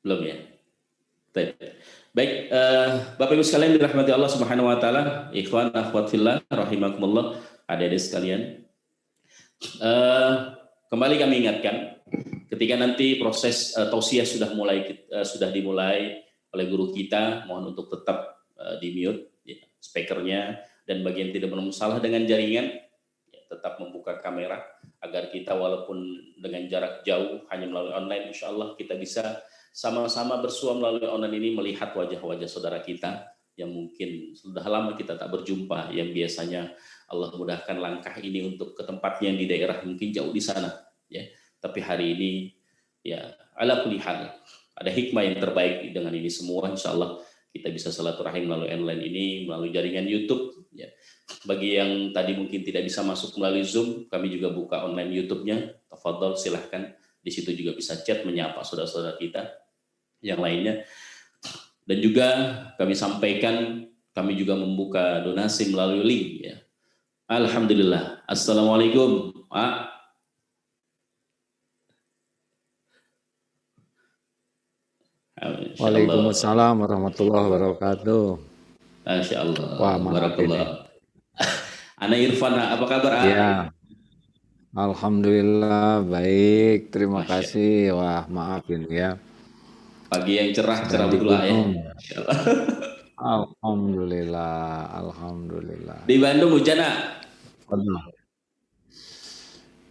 Belum ya. Baik, baik Bapak Ibu sekalian dirahmati Allah Subhanahu wa taala, ikhwan akhwat fillah rahimakumullah, adik-adik sekalian. Kembali kami ingatkan, ketika nanti proses tausiah sudah dimulai oleh guru kita, mohon untuk tetap di mute ya, speakernya, dan bagi yang tidak bermasalah dengan jaringan ya, tetap membuka kamera agar kita walaupun dengan jarak jauh hanya melalui online, insya Allah kita bisa sama-sama bersua melalui online ini melihat wajah-wajah saudara kita yang mungkin sudah lama kita tak berjumpa, yang biasanya Allah mudahkan langkah ini untuk ke tempatnya di daerah mungkin jauh di sana ya, tapi hari ini ya ala kulli hal ada hikmah yang terbaik dengan ini semua. Insya Allah kita bisa silaturahim melalui online ini, melalui jaringan YouTube ya. Bagi yang tadi mungkin tidak bisa masuk melalui Zoom, kami juga buka online YouTube-nya. Tafadhol silahkan, di situ juga bisa chat menyapa saudara-saudara kita yang lainnya. Dan juga kami sampaikan, kami juga membuka donasi melalui link ya. Alhamdulillah. Assalamualaikum Pak. Waalaikumsalam warahmatullahi wabarakatuh. Masya Allah. Wah, barakallah. Ana Irfan, apa kabar? Ya, alhamdulillah baik. Terima kasih. Wah, maafin ya. Pagi yang cerah betul ya. Alhamdulillah, alhamdulillah. Di Bandung hujan nak?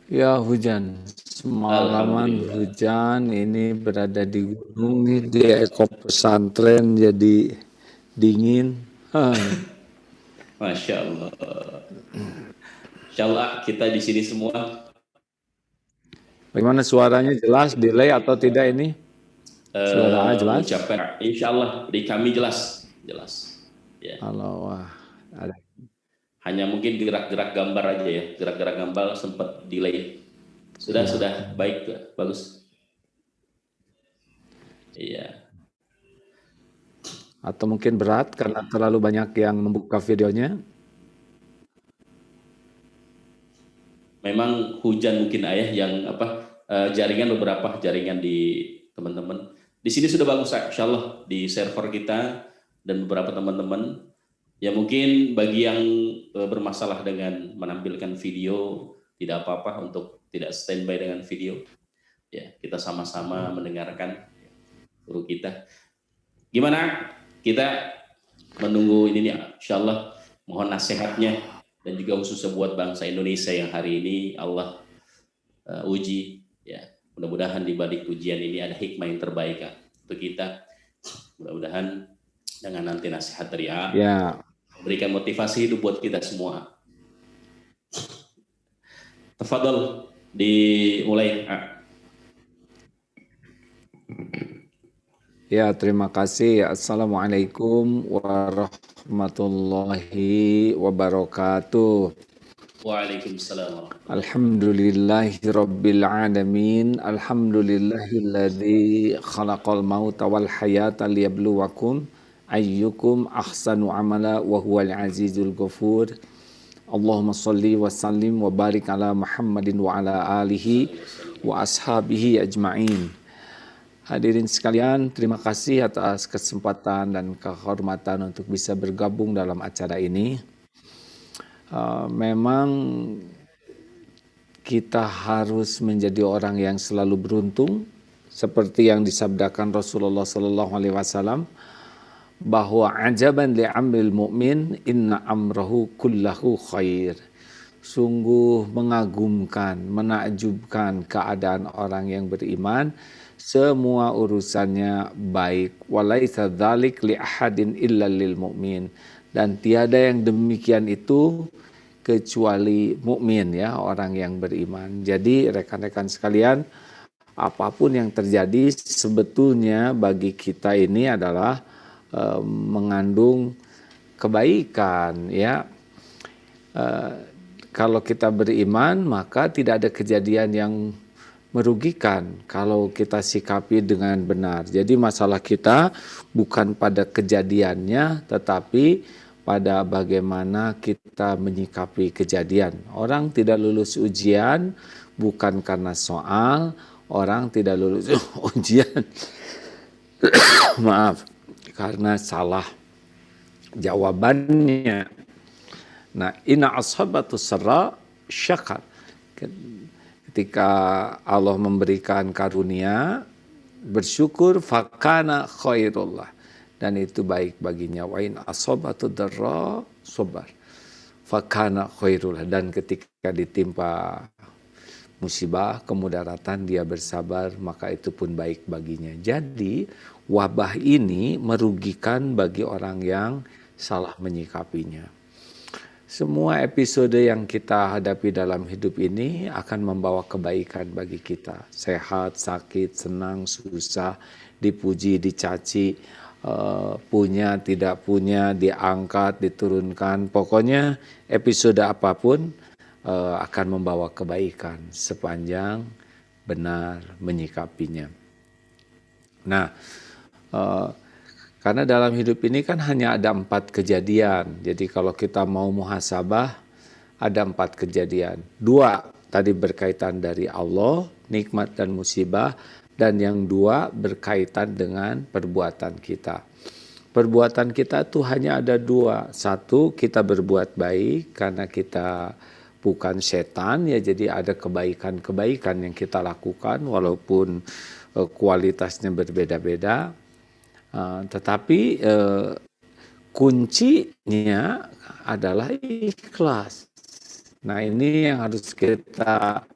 Ya hujan. Semalaman hujan. Ini berada di gunung nih, di eko pesantren jadi dingin. Masya Allah. Insya Allah kita di sini semua. Bagaimana suaranya, jelas delay atau tidak ini? Suara jelas? Ucapkan insya Allah di kami jelas. Ya. Allah, ada. Hanya mungkin gerak-gerak gambar aja ya, gerak-gerak gambar sempat delay. Sudah baik, bagus. Iya. Atau mungkin berat karena terlalu banyak yang membuka videonya? Memang hujan mungkin ayah yang jaringan, beberapa jaringan di teman-teman. Di sini sudah bagus insya Allah di server kita dan beberapa teman-teman. Ya mungkin bagi yang bermasalah dengan menampilkan video tidak apa-apa untuk tidak standby dengan video. Ya, kita sama-sama mendengarkan guru kita. Gimana? Kita menunggu ini nih, insya Allah mohon nasihatnya dan juga khususnya buat bangsa Indonesia yang hari ini Allah uji ya. Mudah-mudahan di balik ujian ini ada hikmah yang terbaik untuk kita. Mudah-mudahan dengan nanti nasihat dari ya, berikan motivasi hidup buat kita semua. Tafadhol dimulai. Ya, terima kasih. Assalamualaikum warahmatullahi wabarakatuh. Waalaikumsalam. Alhamdulillahirabbil alamin. Alhamdulillahilladzi khalaqal mauta wal hayata liyabluwakum ayyukum ahsanu amala wa huwal azizul ghafur. Allahumma shalli wa sallim wa barik ala Muhammadin wa ala alihi wa ashabihi ajma'in. Hadirin sekalian, terima kasih atas kesempatan dan kehormatan untuk bisa bergabung dalam acara ini. Memang kita harus menjadi orang yang selalu beruntung, seperti yang disabdakan Rasulullah SAW, bahwa ajaban li'amril mu'min inna amrahu kullahu khair. Sungguh mengagumkan, menakjubkan keadaan orang yang beriman, semua urusannya baik. Walaisa dzalik li ahadin illa lil mu'min. Dan tiada yang demikian itu kecuali mukmin ya, orang yang beriman. Jadi rekan-rekan sekalian, apapun yang terjadi sebetulnya bagi kita ini adalah mengandung kebaikan ya. Kalau kita beriman maka tidak ada kejadian yang merugikan kalau kita sikapi dengan benar. Jadi masalah kita bukan pada kejadiannya tetapi pada bagaimana kita menyikapi kejadian. Orang tidak lulus ujian bukan karena soal, orang tidak lulus ujian Maaf, karena salah jawabannya. Nah, inna ashabatus sarra syakar. Ketika Allah memberikan karunia, bersyukur, fakana khairullah, dan itu baik baginya. Wa in asabatu darra sabar, fakana khairullah, dan ketika ditimpa musibah, kemudaratan, dia bersabar, maka itu pun baik baginya. Jadi wabah ini merugikan bagi orang yang salah menyikapinya. Semua episode yang kita hadapi dalam hidup ini akan membawa kebaikan bagi kita. Sehat, sakit, senang, susah, dipuji, dicaci, punya, tidak punya, diangkat, diturunkan. Pokoknya episode apapun akan membawa kebaikan sepanjang benar menyikapinya. Nah, karena dalam hidup ini kan hanya ada 4 kejadian. Jadi kalau kita mau muhasabah, ada 4 kejadian. 2 tadi berkaitan dari Allah, nikmat dan musibah. Dan yang 2 berkaitan dengan perbuatan kita. Perbuatan kita tuh hanya ada 2. 1, kita berbuat baik karena kita bukan setan, ya, jadi ada kebaikan-kebaikan yang kita lakukan walaupun kualitasnya berbeda-beda. Tetapi kuncinya adalah ikhlas. Nah, ini yang harus kita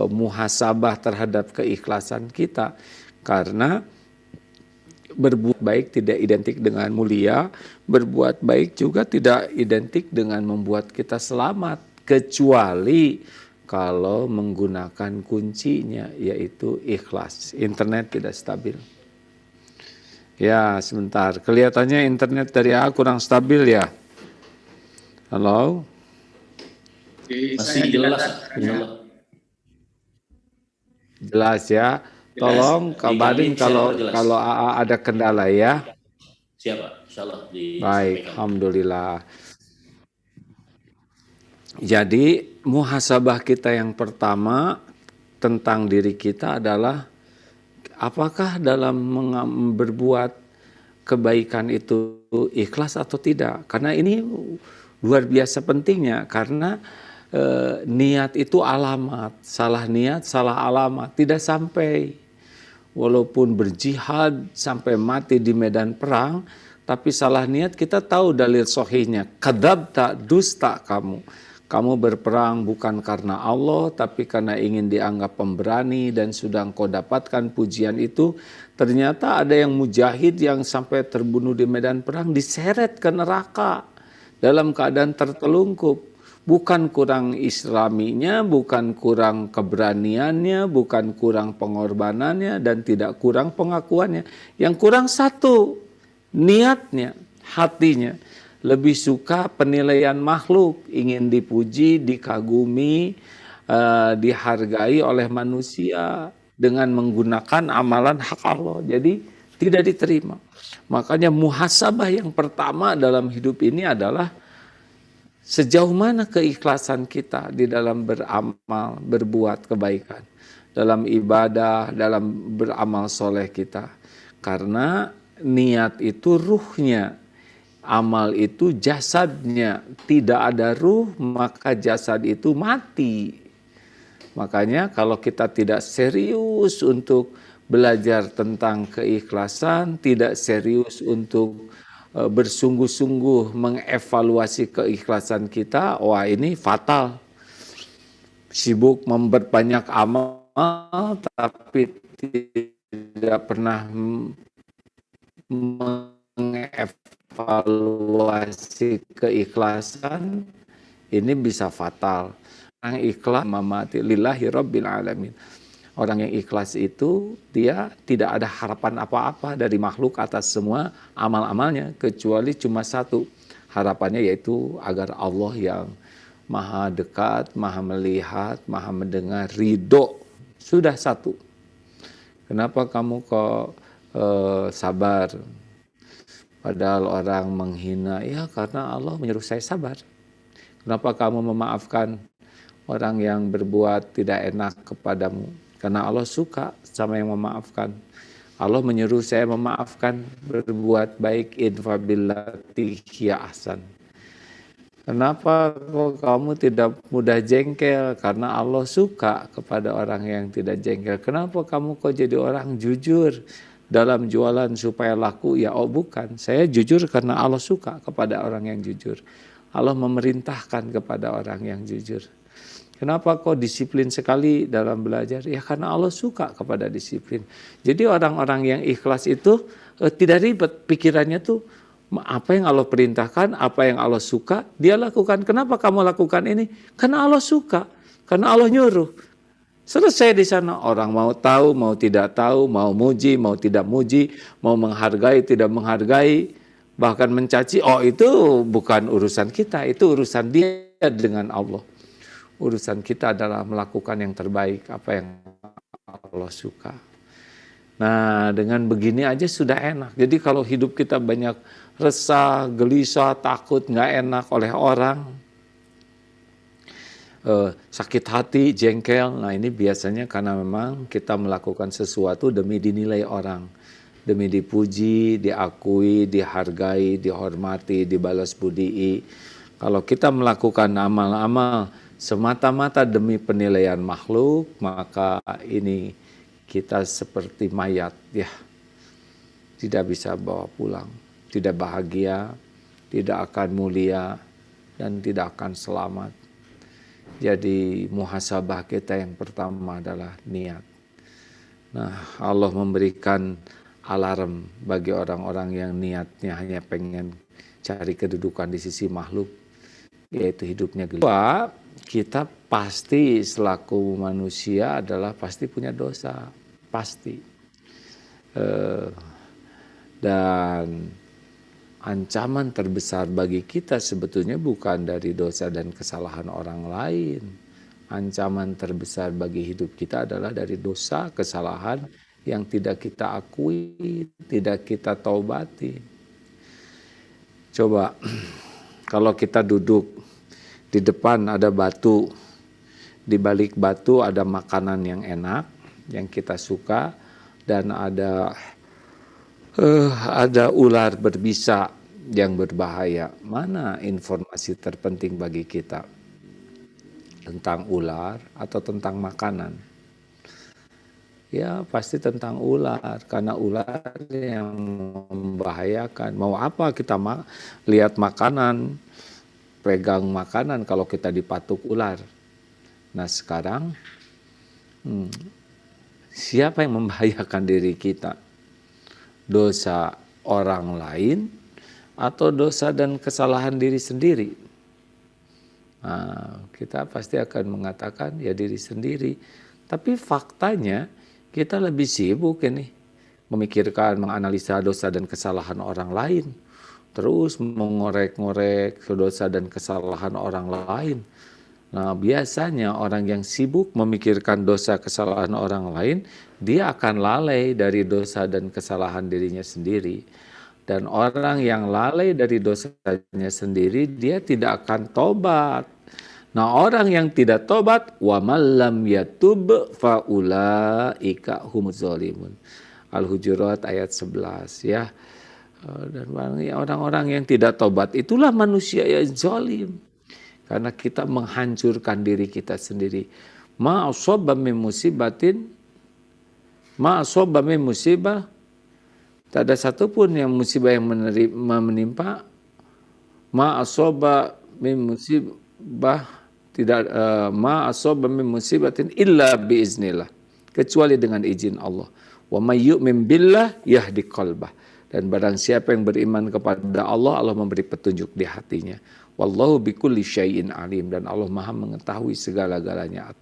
muhasabah terhadap keikhlasan kita, karena berbuat baik tidak identik dengan mulia, berbuat baik juga tidak identik dengan membuat kita selamat, kecuali kalau menggunakan kuncinya, yaitu ikhlas. Internet tidak stabil. Ya, sebentar. Kelihatannya internet dari A kurang stabil ya. Halo? Masih jelas. Jelas ya. Tolong kabarin kalau AA ada kendala ya. Siapa? Insyaallah disampaikan. Baik, alhamdulillah. Jadi muhasabah kita yang pertama tentang diri kita adalah apakah dalam berbuat kebaikan itu ikhlas atau tidak. Karena ini luar biasa pentingnya, karena niat itu alamat. Salah niat, salah alamat. Tidak sampai, walaupun berjihad sampai mati di medan perang, tapi salah niat kita tahu dalil sahihnya. Kadzabta, dusta kamu. Kamu berperang bukan karena Allah, tapi karena ingin dianggap pemberani, dan sudah engkau dapatkan pujian itu. Ternyata ada yang mujahid yang sampai terbunuh di medan perang, diseret ke neraka dalam keadaan tertelungkup. Bukan kurang islaminya, bukan kurang keberaniannya, bukan kurang pengorbanannya, dan tidak kurang pengakuannya. Yang kurang satu, niatnya, hatinya. Lebih suka penilaian makhluk, ingin dipuji, dikagumi, dihargai oleh manusia dengan menggunakan amalan hak Allah. Jadi tidak diterima. Makanya muhasabah yang pertama dalam hidup ini adalah sejauh mana keikhlasan kita di dalam beramal, berbuat kebaikan, dalam ibadah, dalam beramal soleh kita. Karena niat itu ruhnya, amal itu jasadnya. Tidak ada ruh, maka jasad itu mati. Makanya kalau kita tidak serius untuk belajar tentang keikhlasan, tidak serius untuk bersungguh-sungguh mengevaluasi keikhlasan kita, wah ini fatal. Sibuk memperbanyak amal, tapi tidak pernah mengevaluasi keikhlasan, ini bisa fatal. Yang ikhlas mamati lillahi rabbil alamin. Orang yang ikhlas itu dia tidak ada harapan apa-apa dari makhluk atas semua amal-amalnya, kecuali cuma satu harapannya, yaitu agar Allah yang maha dekat, maha melihat, maha mendengar, ridho. Sudah satu. Kenapa kamu kok sabar? Padahal orang menghina, ya karena Allah menyuruh saya sabar. Kenapa kamu memaafkan orang yang berbuat tidak enak kepadamu? karena Allah suka sama yang memaafkan. Allah menyuruh saya memaafkan, berbuat baik, idfa billati hiya ahsan. Kenapa kok kamu tidak mudah jengkel? Karena Allah suka kepada orang yang tidak jengkel. Kenapa kamu kok jadi orang jujur dalam jualan supaya laku? Ya oh bukan, saya jujur karena Allah suka kepada orang yang jujur. Allah memerintahkan kepada orang yang jujur. Kenapa kok disiplin sekali dalam belajar? Ya karena Allah suka kepada disiplin. Jadi orang-orang yang ikhlas itu tidak ribet, pikirannya tuh apa yang Allah perintahkan, apa yang Allah suka, dia lakukan. Kenapa kamu lakukan ini? Karena Allah suka, karena Allah nyuruh. Selesai di sana, orang mau tahu, mau tidak tahu, mau muji, mau tidak muji, mau menghargai, tidak menghargai, bahkan mencaci, oh itu bukan urusan kita, itu urusan dia dengan Allah. Urusan kita adalah melakukan yang terbaik, apa yang Allah suka. Nah, dengan begini aja sudah enak. Jadi kalau hidup kita banyak resah, gelisah, takut, nggak enak oleh orang, sakit hati, jengkel. Nah ini biasanya karena memang kita melakukan sesuatu demi dinilai orang, demi dipuji, diakui, dihargai, dihormati, dibalas budii. Kalau kita melakukan amal-amal semata-mata demi penilaian makhluk, maka ini kita seperti mayat, ya, tidak bisa bawa pulang. Tidak bahagia, tidak akan mulia, dan tidak akan selamat. Jadi muhasabah kita yang pertama adalah niat. Nah, Allah memberikan alarm bagi orang-orang yang niatnya hanya pengen cari kedudukan di sisi makhluk, yaitu hidupnya gelisah. Kita pasti selaku manusia adalah pasti punya dosa, pasti. Dan ancaman terbesar bagi kita sebetulnya bukan dari dosa dan kesalahan orang lain. Ancaman terbesar bagi hidup kita adalah dari dosa, kesalahan yang tidak kita akui, tidak kita taubati. Coba, kalau kita duduk, di depan ada batu, di balik batu ada makanan yang enak, yang kita suka, dan ada ular berbisa yang berbahaya. Mana informasi terpenting bagi kita? Tentang ular atau tentang makanan? Ya pasti tentang ular, karena ular yang membahayakan. Mau apa kita lihat makanan, pegang makanan kalau kita dipatuk ular? Nah sekarang, siapa yang membahayakan diri kita? Dosa orang lain atau dosa dan kesalahan diri sendiri? Nah, kita pasti akan mengatakan ya diri sendiri. Tapi faktanya kita lebih sibuk ini memikirkan, menganalisa dosa dan kesalahan orang lain, terus mengorek-ngorek dosa dan kesalahan orang lain. Nah, biasanya orang yang sibuk memikirkan dosa kesalahan orang lain, dia akan lalai dari dosa dan kesalahan dirinya sendiri. Dan orang yang lalai dari dosanya sendiri, dia tidak akan tobat. Nah, orang yang tidak tobat, wa man lam yatub fa ulaika humuz zalimun. Al-Hujurat ayat 11 ya. Dan orang-orang yang tidak tobat itulah manusia yang zalim. Karena kita menghancurkan diri kita sendiri. Ma asaba min musibatin, ma asaba min musibah, tak ada satupun yang musibah yang menimpa. Ma asaba min musibah, tidak ma asaba min musibatin illa biiznillah, kecuali dengan izin Allah. Wa may yu'min billah yahdi qalbah, dan barang siapa yang beriman kepada Allah, Allah memberi petunjuk di hatinya. Wallahu bikulli syai'in alim, dan Allah Maha mengetahui segala-galanya.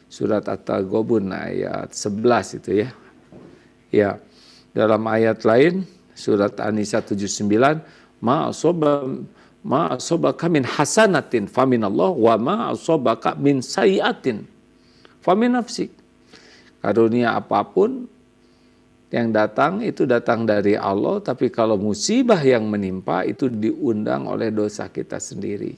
Surat At-Taghabun ayat 11 itu ya. Ya. Dalam ayat lain surat An-Nisa 79, ma asabaka min hasanatin faminallah wa ma asabaka min sayiatin famin nafsik. Karunia apapun yang datang itu datang dari Allah, tapi kalau musibah yang menimpa itu diundang oleh dosa kita sendiri.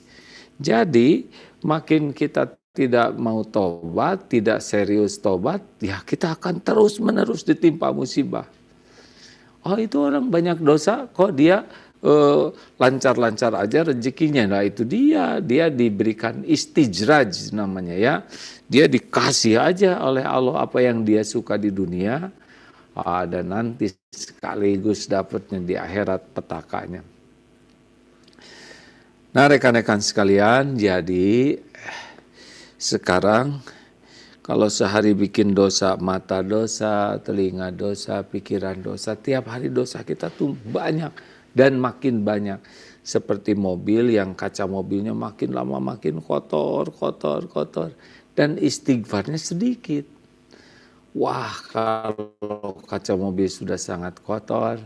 Jadi makin kita tidak mau tobat, tidak serius tobat, ya kita akan terus-menerus ditimpa musibah. Oh, itu orang banyak dosa, kok dia lancar-lancar aja rezekinya. Nah, itu dia diberikan istijraj namanya ya. Dia dikasih aja oleh Allah apa yang dia suka di dunia, dan nanti sekaligus dapatnya di akhirat petakanya. Nah, rekan-rekan sekalian, jadi sekarang kalau sehari bikin dosa, mata dosa, telinga dosa, pikiran dosa, tiap hari dosa kita tuh banyak dan makin banyak. Seperti mobil yang kaca mobilnya makin lama makin kotor. Dan istighfarnya sedikit. Wah, kalau kaca mobil sudah sangat kotor,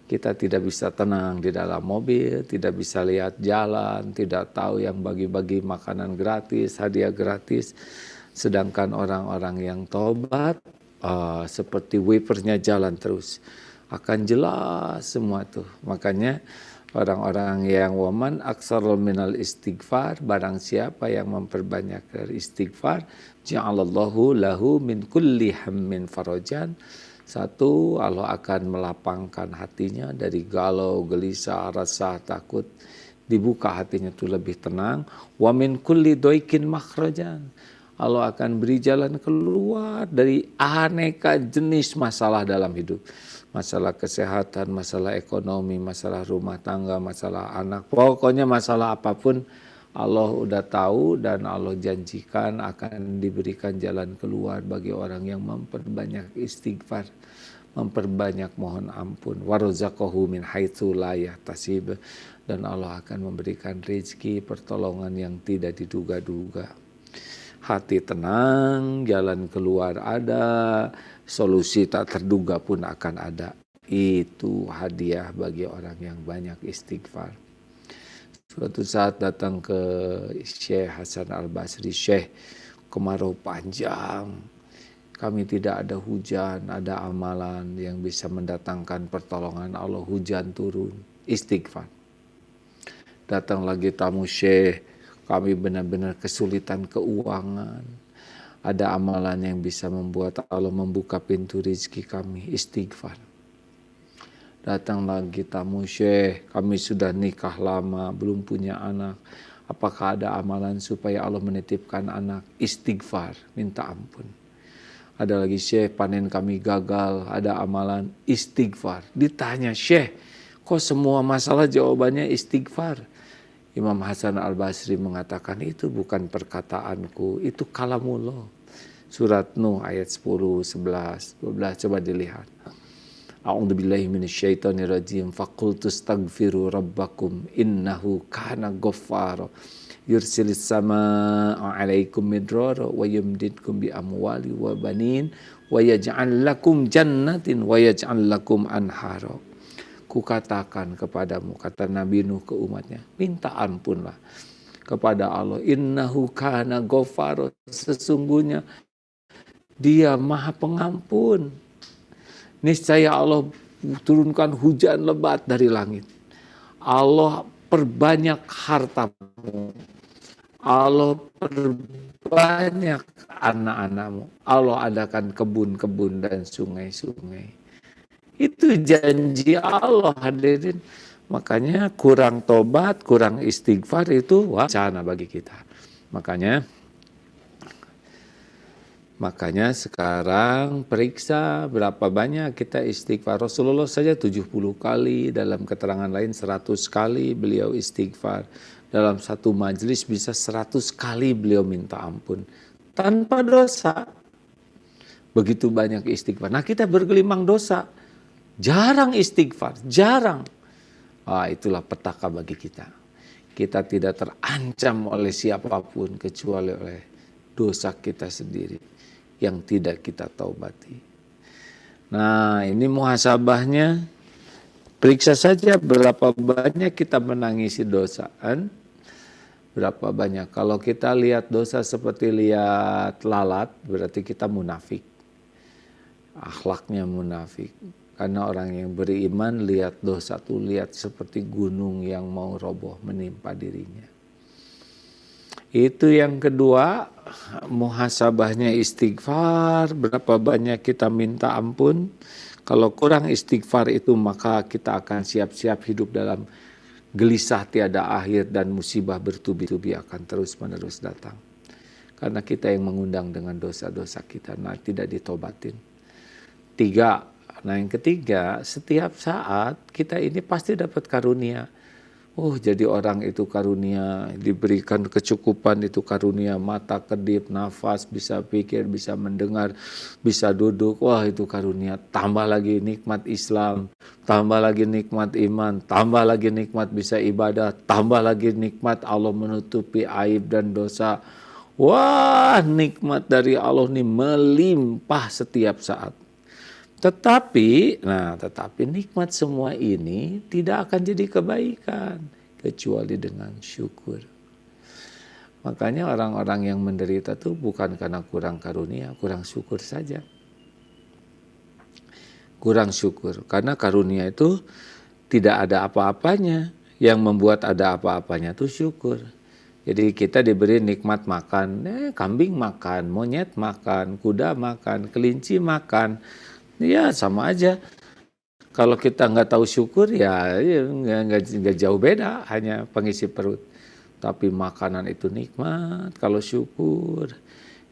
kita tidak bisa tenang di dalam mobil, tidak bisa lihat jalan, tidak tahu yang bagi-bagi makanan gratis, hadiah gratis. Sedangkan orang-orang yang tobat, seperti wipernya jalan terus. Akan jelas semua tuh. Makanya orang-orang yang waman aksarul minal istighfar, barang siapa yang memperbanyak dari istighfar, ja'alallahu lahu min kulli hammin farajan. Satu, Allah akan melapangkan hatinya dari galau, gelisah, rasa takut. Dibuka hatinya itu lebih tenang. Wa min kulli doikin makhrajan. Allah akan beri jalan keluar dari aneka jenis masalah dalam hidup. Masalah kesehatan, masalah ekonomi, masalah rumah tangga, masalah anak. Pokoknya masalah apapun Allah udah tahu dan Allah janjikan akan diberikan jalan keluar bagi orang yang memperbanyak istighfar, memperbanyak mohon ampun. Warzaqahu min haitsu la yahtasib, dan Allah akan memberikan rezeki pertolongan yang tidak diduga-duga. Hati tenang, jalan keluar ada, solusi tak terduga pun akan ada. Itu hadiah bagi orang yang banyak istighfar. Suatu saat datang ke Syekh Hasan Al-Basri, Syekh, kemarau panjang, kami tidak ada hujan, ada amalan yang bisa mendatangkan pertolongan Allah, hujan turun, istighfar. Datang lagi tamu, Syekh, kami benar-benar kesulitan keuangan. Ada amalan yang bisa membuat Allah membuka pintu rezeki kami, istighfar. Datang lagi tamu, Syekh, kami sudah nikah lama, belum punya anak. Apakah ada amalan supaya Allah menitipkan anak? Istighfar, minta ampun. Ada lagi, Syekh, panen kami gagal, ada amalan? Istighfar. Ditanya, Syekh, kok semua masalah jawabannya istighfar? Imam Hasan Al-Basri mengatakan, itu bukan perkataanku, itu kalamullah. Surat Nuh ayat 10, 11, 12, coba dilihat. A'udzubillahi minasyaitonirrajim. Faqultu astaghfiru rabbakum innahu kana ghaffara yursilis samaa'a 'alaikum midrara wa yumdidkum bi amwali wa banin wa yaj'al lakum jannatin wa yaj'al lakum anhara. Kukatakan kepadamu, kata Nabi Nuh ke umatnya, minta ampunlah kepada Allah. Innahu kana ghaffara, sesungguhnya Dia Maha Pengampun. Niscaya Allah turunkan hujan lebat dari langit. Allah perbanyak hartamu. Allah perbanyak anak-anakmu. Allah adakan kebun-kebun dan sungai-sungai. Itu janji Allah, hadirin. Makanya kurang tobat, kurang istighfar itu wacana bagi kita. Makanya sekarang periksa berapa banyak kita istighfar. Rasulullah saja 70 kali, dalam keterangan lain 100 kali beliau istighfar. Dalam satu majelis bisa 100 kali beliau minta ampun. Tanpa dosa. Begitu banyak istighfar. Nah, kita bergelimang dosa. Jarang istighfar, jarang. Itulah petaka bagi kita. Kita tidak terancam oleh siapapun kecuali oleh dosa kita sendiri yang tidak kita taubati. Nah, ini muhasabahnya. Periksa saja berapa banyak kita menangisi dosaan. Berapa banyak. Kalau kita lihat dosa seperti lihat lalat, berarti kita munafik. Akhlaknya munafik. Karena orang yang beriman lihat dosa tuh lihat seperti gunung yang mau roboh menimpa dirinya. Itu yang kedua, muhasabahnya istighfar, berapa banyak kita minta ampun. Kalau kurang istighfar itu maka kita akan siap-siap hidup dalam gelisah tiada akhir dan musibah bertubi-tubi akan terus-menerus datang. Karena kita yang mengundang dengan dosa-dosa kita, nah tidak ditobatin. Tiga, nah yang ketiga, setiap saat kita ini pasti dapat karunia. Oh, jadi orang itu karunia, diberikan kecukupan itu karunia, mata kedip, nafas, bisa pikir, bisa mendengar, bisa duduk. Wah, itu karunia. Tambah lagi nikmat Islam, tambah lagi nikmat iman, tambah lagi nikmat bisa ibadah, tambah lagi nikmat Allah menutupi aib dan dosa. Wah, nikmat dari Allah ini melimpah setiap saat. Tetapi nikmat semua ini tidak akan jadi kebaikan kecuali dengan syukur. Makanya orang-orang yang menderita itu bukan karena kurang karunia, kurang syukur saja. Kurang syukur, karena karunia itu tidak ada apa-apanya. Yang membuat ada apa-apanya itu syukur. Jadi kita diberi nikmat makan, kambing makan, monyet makan, kuda makan, kelinci makan. Ya sama aja. Kalau kita nggak tahu syukur ya nggak jauh beda, hanya pengisi perut. Tapi makanan itu nikmat kalau syukur.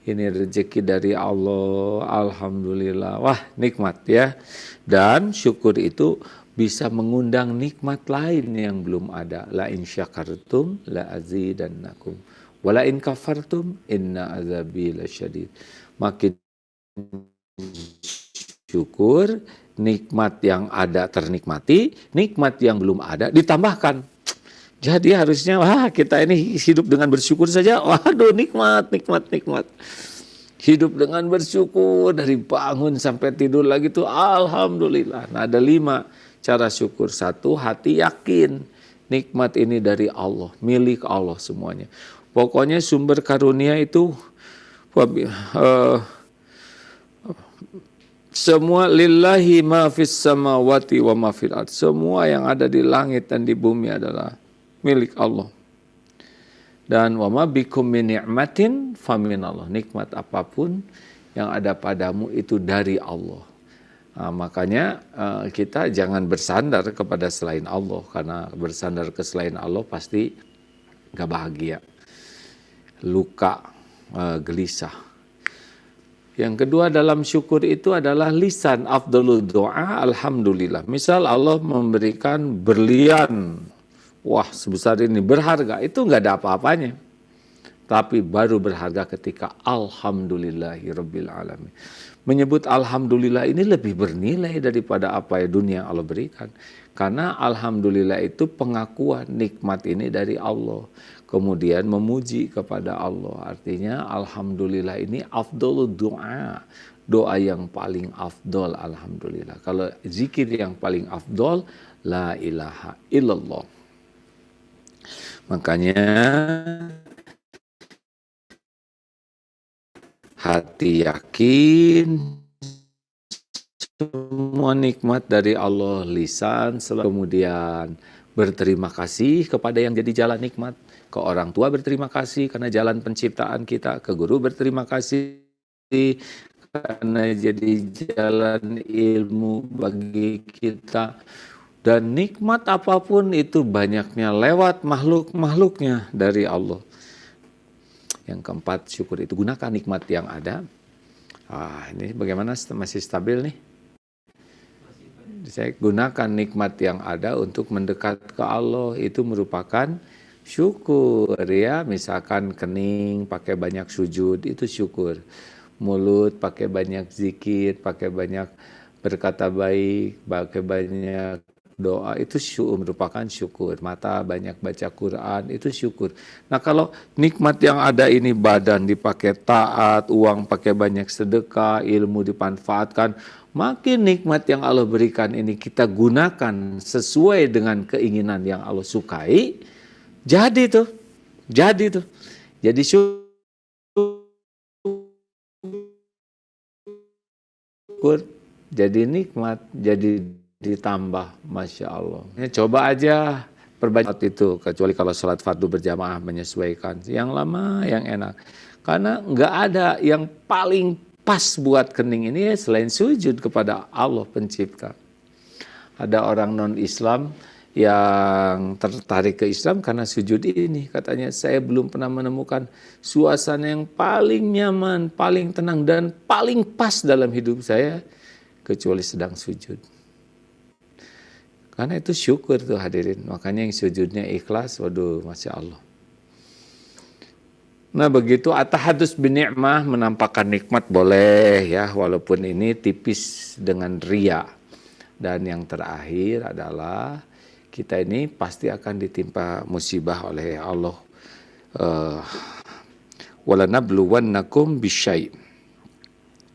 Ini rezeki dari Allah, alhamdulillah. Wah, nikmat ya. Dan syukur itu bisa mengundang nikmat lain yang belum ada. La in syakartum la azidannakum. Wa la in kafartum inna azabi lasyadid. Makin syukur, nikmat yang ada ternikmati, nikmat yang belum ada ditambahkan. Jadi harusnya kita ini hidup dengan bersyukur saja. Waduh, nikmat. Hidup dengan bersyukur dari bangun sampai tidur lagi tuh alhamdulillah. Nah, ada 5 cara syukur. 1, hati yakin nikmat ini dari Allah, milik Allah semuanya. Pokoknya sumber karunia itu semua lillahi ma fis samawati wa ma fil ard. Semua yang ada di langit dan di bumi adalah milik Allah. Dan wa ma bikum min ni'matin faminallah. Nikmat apapun yang ada padamu itu dari Allah. Nah, makanya kita jangan bersandar kepada selain Allah, karena bersandar ke selain Allah pasti gak bahagia, luka, gelisah. Yang kedua dalam syukur itu adalah lisan, afdalul doa alhamdulillah. Misal Allah memberikan berlian, wah sebesar ini, berharga, itu nggak ada apa-apanya. Tapi baru berharga ketika alhamdulillahirabbil alamin. Menyebut alhamdulillah ini lebih bernilai daripada apa ya dunia yang Allah berikan. Karena alhamdulillah itu pengakuan nikmat ini dari Allah. Kemudian memuji kepada Allah. Artinya alhamdulillah ini afdalul doa. Doa yang paling afdol alhamdulillah. Kalau zikir yang paling afdol la ilaha illallah. Makanya hati yakin semua nikmat dari Allah, lisan kemudian berterima kasih kepada yang jadi jalan nikmat, ke orang tua berterima kasih karena jalan penciptaan kita, ke guru berterima kasih karena jadi jalan ilmu bagi kita, dan nikmat apapun itu banyaknya lewat makhluk-makhluknya dari Allah. Yang keempat, syukur itu gunakan nikmat yang ada. Ini bagaimana, masih stabil nih? Saya gunakan nikmat yang ada untuk mendekat ke Allah, itu merupakan syukur ya. Misalkan kening pakai banyak sujud, itu syukur. Mulut pakai banyak zikir, pakai banyak berkata baik, pakai banyak doa, itu merupakan syukur. Mata banyak baca Quran, itu syukur. Nah, kalau nikmat yang ada ini, badan dipakai taat, uang pakai banyak sedekah, ilmu dimanfaatkan, makin nikmat yang Allah berikan ini kita gunakan sesuai dengan keinginan yang Allah sukai, jadi tuh. Jadi syukur, jadi nikmat, jadi ditambah, Masya Allah. Coba aja perbanyak itu, kecuali kalau sholat fardu berjamaah menyesuaikan. Yang lama, yang enak. Karena nggak ada yang paling pas buat kening ini selain sujud kepada Allah pencipta. Ada orang non-Islam yang tertarik ke Islam karena sujud ini. Katanya, saya belum pernah menemukan suasana yang paling nyaman, paling tenang, dan paling pas dalam hidup saya kecuali sedang sujud. Karena itu syukur tuh hadirin. Makanya yang sujudnya ikhlas, waduh Masya Allah. Nah begitu at-tahadus binikmah, menampakkan nikmat boleh ya, walaupun ini tipis dengan riya. Dan yang terakhir adalah kita ini pasti akan ditimpa musibah oleh Allah. Walanabluwannakum bisyai'.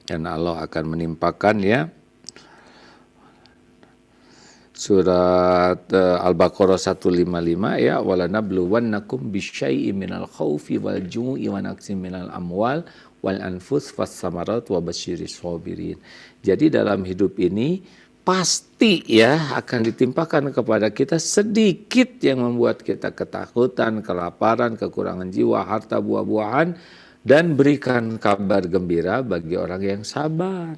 Dan Allah akan menimpakan ya. Surat Al-Baqarah 155 ya, walanabluwannakum bisyai'in minal khaufi wal ju'i wa naqsin minal amwal wal anfus was samarat wa basyiris sabirin. Jadi dalam hidup ini pasti ya akan ditimpakan kepada kita sedikit yang membuat kita ketakutan, kelaparan, kekurangan jiwa, harta, buah-buahan, dan berikan kabar gembira bagi orang yang sabar.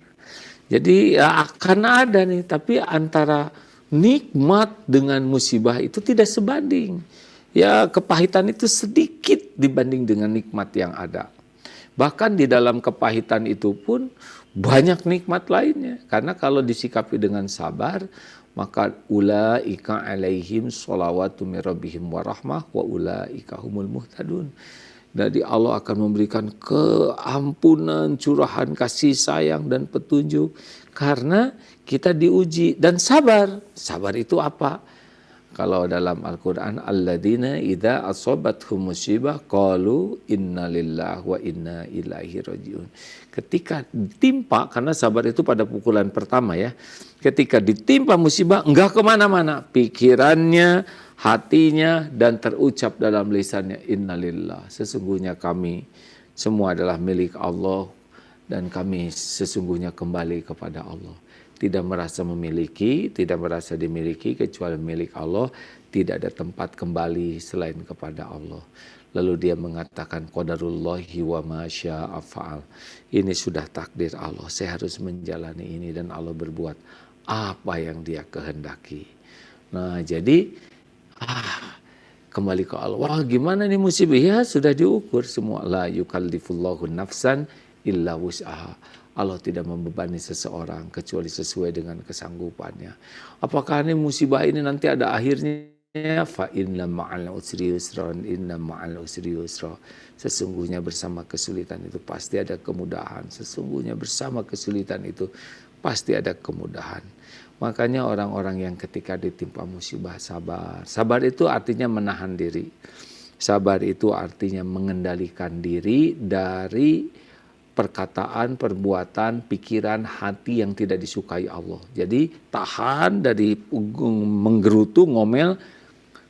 Jadi ya akan ada nih, tapi antara nikmat dengan musibah itu tidak sebanding. Ya kepahitan itu sedikit dibanding dengan nikmat yang ada. Bahkan di dalam kepahitan itu pun banyak nikmat lainnya. Karena kalau disikapi dengan sabar, maka ulaika alaihim sholawatu min rabbihim warahmah wa ulaika humul muhtadun. Jadi Allah akan memberikan keampunan, curahan kasih sayang dan petunjuk karena kita diuji dan sabar. Sabar itu apa? Kalau dalam Al-Quran, alladzina idza asobathum musibah qalu inna lillahi wa inna ilaihi rajiun. Ketika ditimpa, karena sabar itu pada pukulan pertama ya. Ketika ditimpa musibah, enggak kemana-mana. Pikirannya, hatinya, dan terucap dalam lisannya, innalillah. Sesungguhnya kami semua adalah milik Allah. Dan kami sesungguhnya kembali kepada Allah. Tidak merasa memiliki, tidak merasa dimiliki kecuali milik Allah. Tidak ada tempat kembali selain kepada Allah. Lalu dia mengatakan qadarullahi wa ma syaa fa'al. Ini sudah takdir Allah. Saya harus menjalani ini dan Allah berbuat apa yang dia kehendaki. Nah, jadi kembali ke Allah. Wah, gimana nih musibah? Ya, sudah diukur semua. La yukallifullahu nafsan illa wus'aha. Allah tidak membebani seseorang kecuali sesuai dengan kesanggupannya. Apakah ini musibah ini nanti ada akhirnya? Fa inna ma'al usri yusra, inna ma'al usri yusra. Sesungguhnya bersama kesulitan itu pasti ada kemudahan. Sesungguhnya bersama kesulitan itu pasti ada kemudahan. Makanya orang-orang yang ketika ditimpa musibah sabar. Sabar itu artinya menahan diri. Sabar itu artinya mengendalikan diri dari perkataan, perbuatan, pikiran, hati yang tidak disukai Allah. Jadi tahan dari menggerutu, ngomel,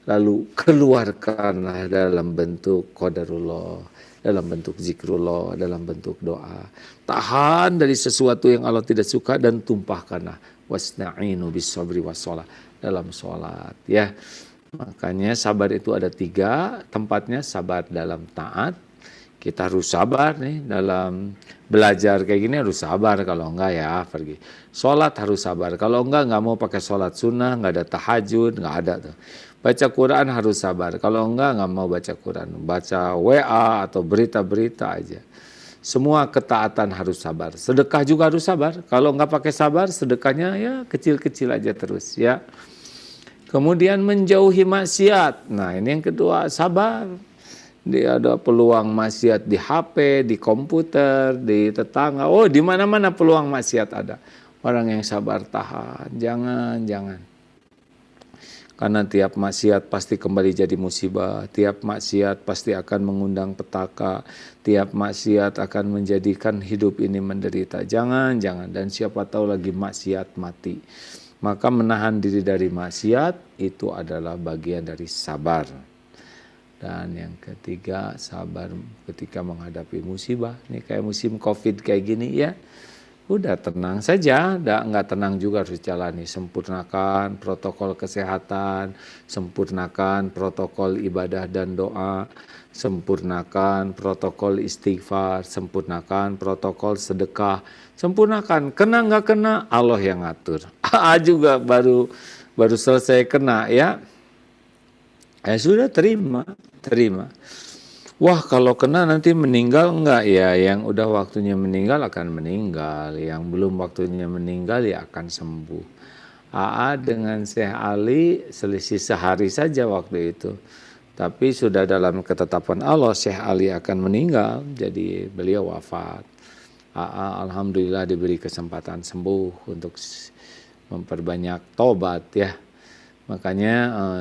lalu keluarkanlah dalam bentuk qadarullah, dalam bentuk zikrullah, dalam bentuk doa. Tahan dari sesuatu yang Allah tidak suka dan tumpahkanlah. Wasna'inu bis-sabri was-shalah, dalam sholat ya. Makanya sabar itu ada 3 tempatnya. Sabar dalam taat. Kita harus sabar nih dalam belajar kayak gini, harus sabar, kalau enggak ya pergi. Sholat harus sabar, kalau enggak mau pakai sholat sunnah, enggak ada tahajud, enggak ada tuh. Baca Quran harus sabar, kalau enggak mau baca Quran, baca WA atau berita-berita aja. Semua ketaatan harus sabar. Sedekah juga harus sabar, kalau enggak pakai sabar sedekahnya ya kecil-kecil aja terus ya. Kemudian menjauhi maksiat. Nah ini yang kedua, sabar. Dia ada peluang maksiat di HP, di komputer, di tetangga. Oh, di mana-mana peluang maksiat ada. Orang yang sabar tahan, jangan. Karena tiap maksiat pasti kembali jadi musibah. Tiap maksiat pasti akan mengundang petaka. Tiap maksiat akan menjadikan hidup ini menderita. Jangan. Dan siapa tahu lagi maksiat mati. Maka menahan diri dari maksiat itu adalah bagian dari sabar. Dan yang ketiga, sabar ketika menghadapi musibah. Ini kayak musim COVID kayak gini ya. Udah tenang saja, nggak tenang juga harus jalani. Sempurnakan protokol kesehatan, sempurnakan protokol ibadah dan doa, sempurnakan protokol istighfar, sempurnakan protokol sedekah, sempurnakan. Kena nggak kena, Allah yang ngatur. Juga baru selesai kena ya. Sudah terima. Wah, kalau kena nanti meninggal enggak ya? Yang udah waktunya meninggal akan meninggal, yang belum waktunya meninggal ya akan sembuh. Dengan Syekh Ali selisih sehari saja waktu itu. Tapi sudah dalam ketetapan Allah Syekh Ali akan meninggal, jadi beliau wafat. Alhamdulillah diberi kesempatan sembuh untuk memperbanyak tobat ya. Makanya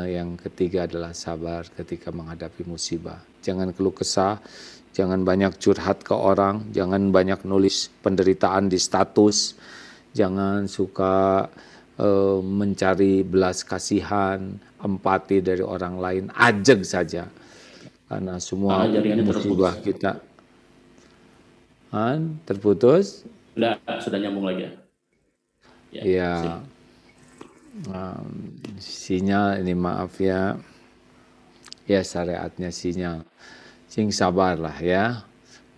yang ketiga adalah sabar ketika menghadapi musibah. Jangan keluh kesah, jangan banyak curhat ke orang, jangan banyak nulis penderitaan di status, jangan suka mencari belas kasihan, empati dari orang lain, ajeg saja. Karena semua Jaringannya musibah terputus. kita terputus. Sudah nyambung lagi ya. Ya, Sip. sinyal ini maaf ya. Ya syariatnya sinyal. Sing sabarlah ya.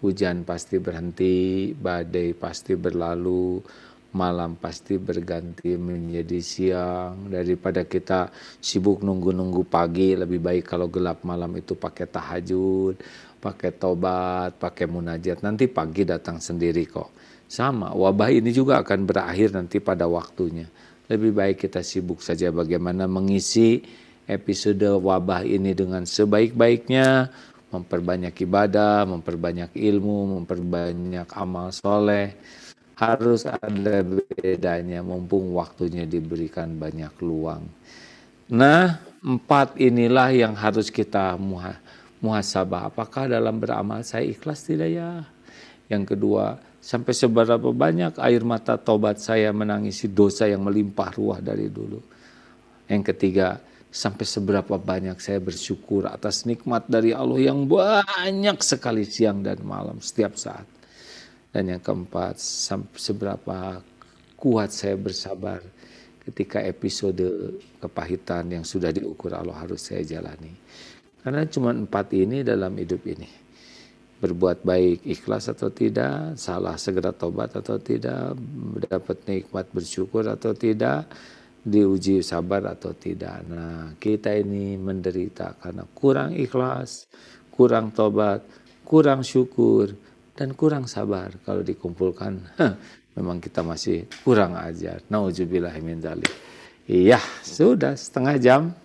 Hujan pasti berhenti, badai pasti berlalu, malam pasti berganti menjadi siang. Daripada kita sibuk nunggu-nunggu pagi, lebih baik kalau gelap malam itu pakai tahajud, pakai tobat, pakai munajat. Nanti pagi datang sendiri kok. Sama, wabah ini juga akan berakhir nanti pada waktunya. Lebih baik kita sibuk saja bagaimana mengisi episode wabah ini dengan sebaik-baiknya, memperbanyak ibadah, memperbanyak ilmu, memperbanyak amal soleh. Harus ada bedanya, mumpung waktunya diberikan banyak luang. Nah, 4 inilah yang harus kita muhasabah. Apakah dalam beramal saya ikhlas tidak ya? Yang kedua, sampai seberapa banyak air mata tobat saya menangisi dosa yang melimpah ruah dari dulu. Yang ketiga, sampai seberapa banyak saya bersyukur atas nikmat dari Allah yang banyak sekali siang dan malam setiap saat. Dan yang keempat, sampai seberapa kuat saya bersabar ketika episode kepahitan yang sudah diukur Allah harus saya jalani. Karena cuma 4 ini dalam hidup ini. Berbuat baik ikhlas atau tidak, salah segera tobat atau tidak, mendapat nikmat bersyukur atau tidak, diuji sabar atau tidak. Nah, kita ini menderita karena kurang ikhlas, kurang tobat, kurang syukur, dan kurang sabar. Kalau dikumpulkan, memang kita masih kurang ajar. Nauzubillahi min dzalik. Iya, sudah setengah jam.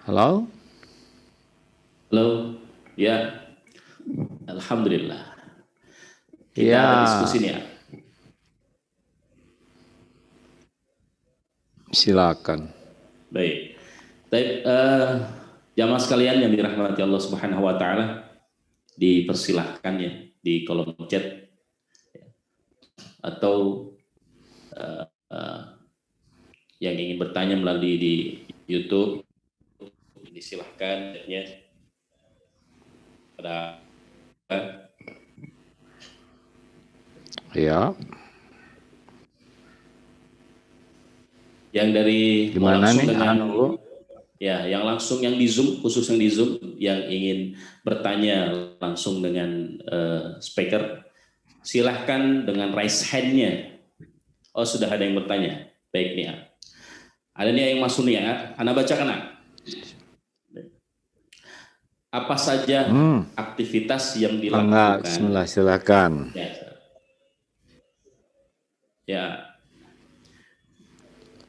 Halo? Halo, ya. Alhamdulillah. Kita Ya. ada diskusi nih ya. Silakan. Baik. Jamaah sekalian yang dirahmati Allah Subhanahu wa taala, dipersilahkan ya di kolom chat atau yang ingin bertanya melalui di YouTube, disilahkan ya. Pada Ya. Yang dari gimana langsung nih? dengan yang langsung yang di Zoom, khusus yang di Zoom yang ingin bertanya langsung dengan speaker, silahkan dengan raise hand-nya. Oh, sudah ada yang bertanya. Baik nih. Ada nih yang masuk nih ya. Anda bacakan. Apa saja aktivitas yang dilakukan? Bismillah, silakan. Ya.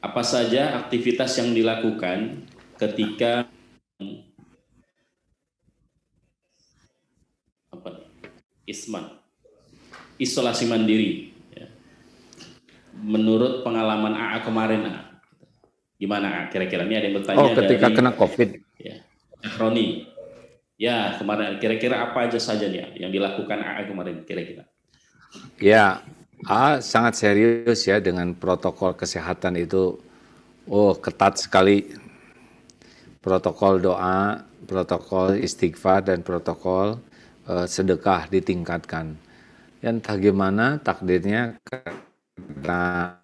Apa saja aktivitas yang dilakukan ketika isolasi mandiri? Ya. Menurut pengalaman AA kemarin, gimana kira-kira? Ini ada yang bertanya. Oh, ketika kena COVID. Ya, Roni. Ya, kemarin kira-kira apa aja saja nih yang dilakukan AA kemarin kira-kira? Ya, sangat serius ya dengan protokol kesehatan itu. Oh, ketat sekali. Protokol doa, protokol istighfar, dan protokol sedekah ditingkatkan. Ya entah gimana takdirnya, karena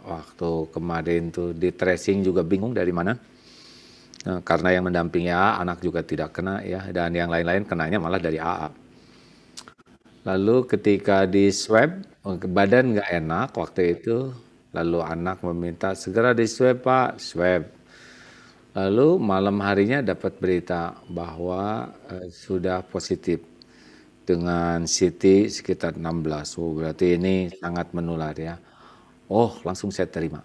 waktu kemarin tuh di tracing juga bingung dari mana. Karena yang mendampingi AA, anak juga tidak kena ya, dan yang lain-lain kenanya malah dari AA. Lalu ketika di swab, badan nggak enak waktu itu, lalu anak meminta segera di swab Pak, swab. Lalu malam harinya dapat berita bahwa sudah positif dengan CT sekitar 16. Oh, berarti ini sangat menular ya. Oh, langsung saya terima.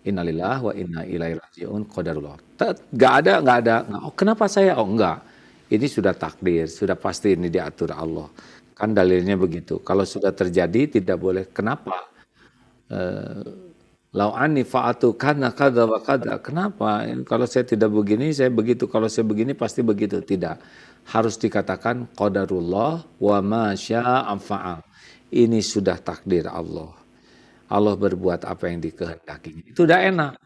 Innalillah wa inna ilaihi rajiun, qadarullah. Nggak ada. Oh, kenapa saya? Oh, enggak. Ini sudah takdir, sudah pasti ini diatur Allah. Kan dalilnya begitu. Kalau sudah terjadi tidak boleh. Kenapa? Lau ani fa'atu kana kada wa kada. Kenapa? Kalau saya tidak begini, saya begitu. Kalau saya begini pasti begitu. Tidak. Harus dikatakan qadarullah wa ma syaa fa'al. Ini sudah takdir Allah. Allah berbuat apa yang dikehendakinya. Itu udah enak.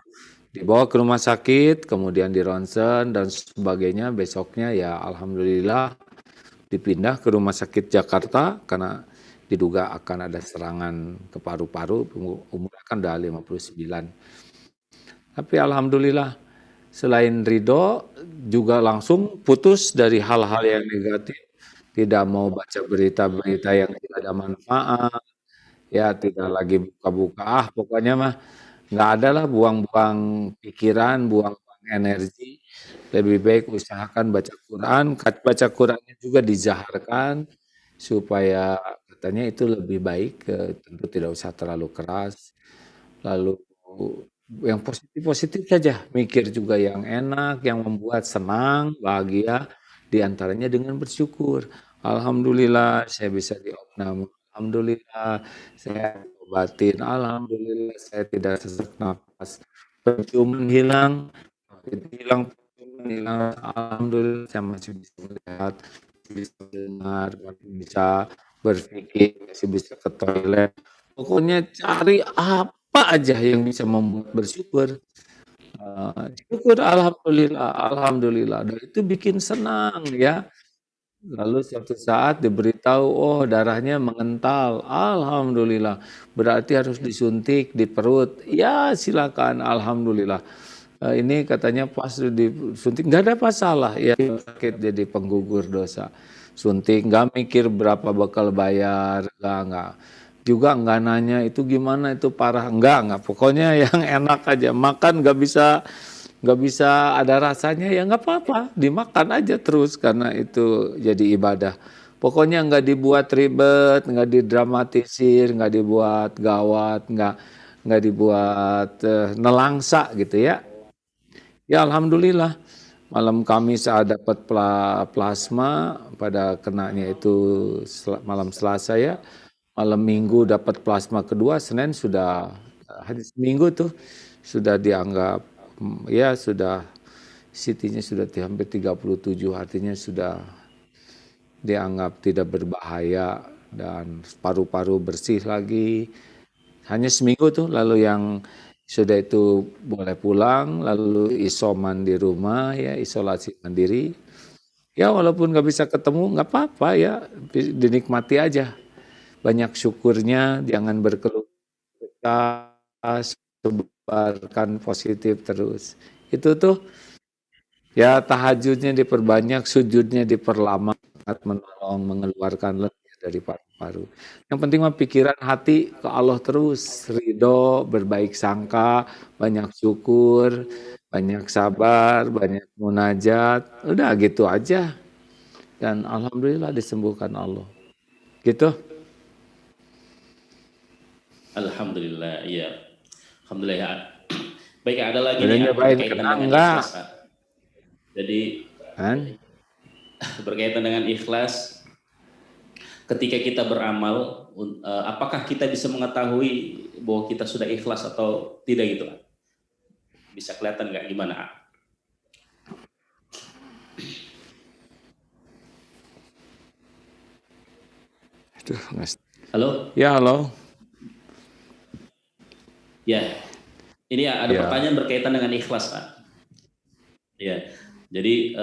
Dibawa ke rumah sakit, kemudian di ronsen dan sebagainya. Besoknya ya alhamdulillah dipindah ke rumah sakit Jakarta karena diduga akan ada serangan ke paru-paru. Umur kan udah 59. Tapi alhamdulillah selain ridho juga langsung putus dari hal-hal yang negatif. Tidak mau baca berita-berita yang tidak ada manfaat. Ya tidak lagi buka-buka, pokoknya mah nggak ada lah buang-buang pikiran, buang-buang energi. Lebih baik usahakan baca Quran, baca Qurannya juga dizaharkan supaya katanya itu lebih baik, tentu tidak usah terlalu keras. Lalu yang positif-positif saja, mikir juga yang enak, yang membuat senang, bahagia, diantaranya dengan bersyukur. Alhamdulillah saya bisa diopnam. Alhamdulillah saya obatin. Alhamdulillah saya tidak sesak nafas. Penciuman hilang, hilang, penciuman hilang. Alhamdulillah saya masih bisa melihat, masih bisa dengar, masih bisa berpikir, masih bisa ke toilet. Pokoknya cari apa aja yang bisa membuat bersyukur. Syukur alhamdulillah, alhamdulillah. Dan itu bikin senang ya. Lalu suatu saat diberitahu, oh darahnya mengental, alhamdulillah. Berarti harus disuntik di perut. Ya silakan, alhamdulillah. Ini katanya pas disuntik nggak ada masalah ya, sakit jadi penggugur dosa. Suntik nggak mikir berapa bakal bayar, nggak. Juga nggak nanya itu gimana, itu parah, nggak. Pokoknya yang enak aja, makan nggak bisa ada rasanya ya nggak apa-apa, dimakan aja terus karena itu jadi ibadah. Pokoknya nggak dibuat ribet, nggak didramatisir, nggak dibuat gawat, nggak dibuat nelangsa gitu ya. Ya alhamdulillah malam Kamis saya dapat plasma, pada kenanya itu malam Selasa ya. Malam Minggu dapat plasma kedua, Senin sudah hari Minggu tuh sudah dianggap ya sudah CT-nya sudah hampir 37, artinya sudah dianggap tidak berbahaya dan paru-paru bersih lagi. Hanya seminggu tuh, lalu yang sudah itu boleh pulang, lalu isoman di rumah ya, isolasi mandiri. Ya walaupun nggak bisa ketemu nggak apa-apa ya, dinikmati aja. Banyak syukurnya, jangan berkeluh kesah, sebarkan positif terus. Itu tuh ya tahajudnya diperbanyak, sujudnya diperlama, menolong mengeluarkan letih dari paru-paru. Yang penting mah pikiran hati ke Allah terus, ridho, berbaik sangka, banyak syukur, banyak sabar, banyak munajat, udah gitu aja. Dan alhamdulillah disembuhkan Allah. Gitu. Alhamdulillah, iya. Alhamdulillah ya. Baik, ada lagi Udah nih nyobain berkaitan kena dengan enggak? ikhlas. Jadi Kan? berkaitan dengan ikhlas, ketika kita beramal, apakah kita bisa mengetahui bahwa kita sudah ikhlas atau tidak gitu? Bisa kelihatan nggak gimana? Aduh, Halo? ya halo. Ya, ini ada Ya. pertanyaan berkaitan dengan ikhlas, Pak. Ya, jadi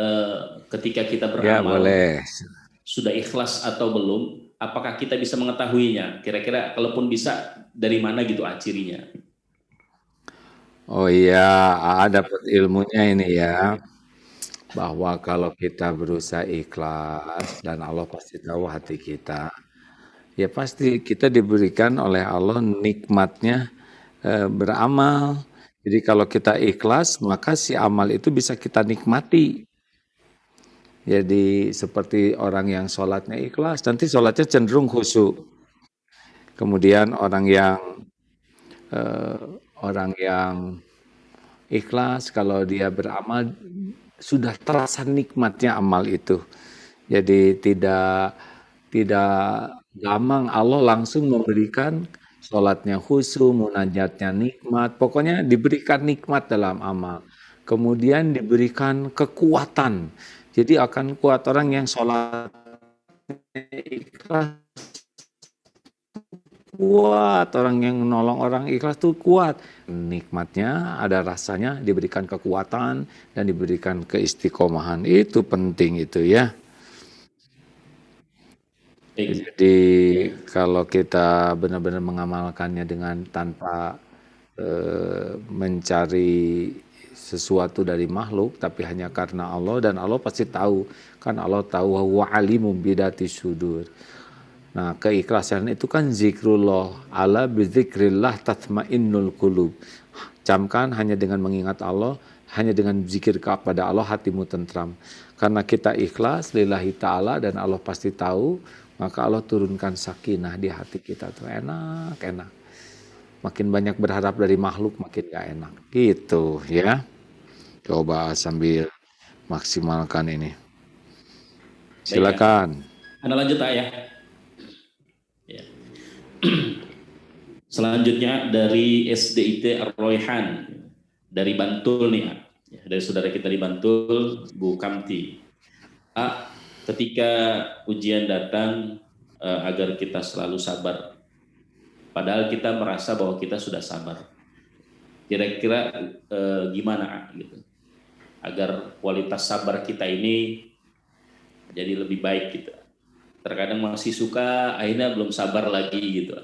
ketika kita Ya beramal, boleh. sudah ikhlas atau belum? apakah kita bisa mengetahuinya? Kira-kira kalaupun bisa, dari mana gitu cirinya? Oh iya, dapat ilmunya ini ya, bahwa kalau kita berusaha ikhlas dan Allah pasti tahu hati kita, ya pasti kita diberikan oleh Allah nikmatnya beramal. Jadi kalau kita ikhlas, maka si amal itu bisa kita nikmati. Jadi seperti orang yang sholatnya ikhlas, nanti sholatnya cenderung khusyuk. Kemudian eh, orang yang ikhlas kalau dia beramal sudah terasa nikmatnya amal itu. Jadi tidak gampang Allah langsung memberikan sholatnya khusyuk, munajatnya nikmat, pokoknya diberikan nikmat dalam amal. Kemudian diberikan kekuatan. Jadi akan kuat orang yang sholat ikhlas kuat, orang yang nolong orang ikhlas tuh kuat. Nikmatnya ada rasanya, diberikan kekuatan dan diberikan keistiqomahan. Itu penting itu ya. Jadi Ya. kalau kita benar-benar mengamalkannya dengan tanpa mencari sesuatu dari makhluk, tapi hanya karena Allah, dan Allah pasti tahu, kan Allah tahu wa alimum bidati sudur. Nah, keikhlasan itu kan zikrullah, ala bizikrillah tatmainnul qulub. Camkan hanya dengan mengingat Allah, hanya dengan zikir kepada Allah hatimu tentram. Karena kita ikhlas lillahi ta'ala dan Allah pasti tahu, maka Allah turunkan sakinah di hati kita tuh enak. Makin banyak berharap dari makhluk makin gak enak. Gitu ya. Coba sambil maksimalkan ini. Baik ya. Silakan. Anda lanjut ya. Ya. Selanjutnya dari SDIT Ar-Royhan dari Bantul nih, ya, dari saudara kita di Bantul, Bu Kamti. Ketika ujian datang, agar kita selalu sabar. Padahal kita merasa bahwa kita sudah sabar. Kira-kira gimana gitu? Agar kualitas sabar kita ini jadi lebih baik gitu. Terkadang masih suka, akhirnya belum sabar lagi gitu.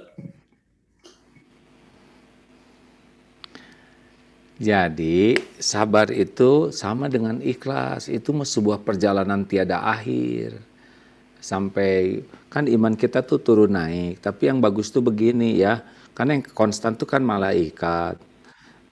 Jadi sabar itu sama dengan ikhlas, itu sebuah perjalanan tiada akhir. Sampai kan iman kita tuh turun naik, tapi yang bagus tuh begini ya, karena yang konstan tuh kan malaikat.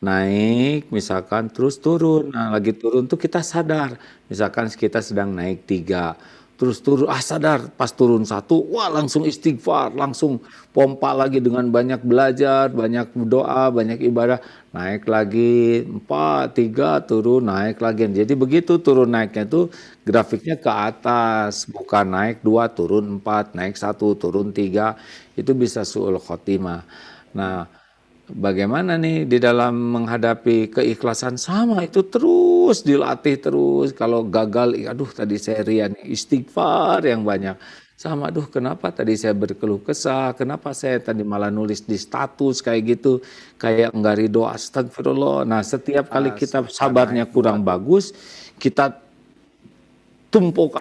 Naik misalkan terus turun, nah lagi turun tuh kita sadar, misalkan kita sedang naik 3, terus turun sadar pas turun 1, wah langsung istighfar, langsung pompa lagi dengan banyak belajar, banyak doa, banyak ibadah, naik lagi 4, 3, turun naik lagi. Jadi begitu turun naiknya tuh grafiknya ke atas, bukan naik 2 turun 4, naik 1 turun 3, itu bisa su'ul khotimah. Nah, bagaimana nih di dalam menghadapi keikhlasan, sama itu terus dilatih terus. Kalau gagal, aduh tadi saya rian, istighfar yang banyak. Sama, aduh kenapa tadi saya berkeluh kesah, kenapa saya tadi malah nulis di status kayak gitu, kayak enggak ridho, astagfirullah. Nah setiap kali kita sabarnya kurang bagus, kita tumpuk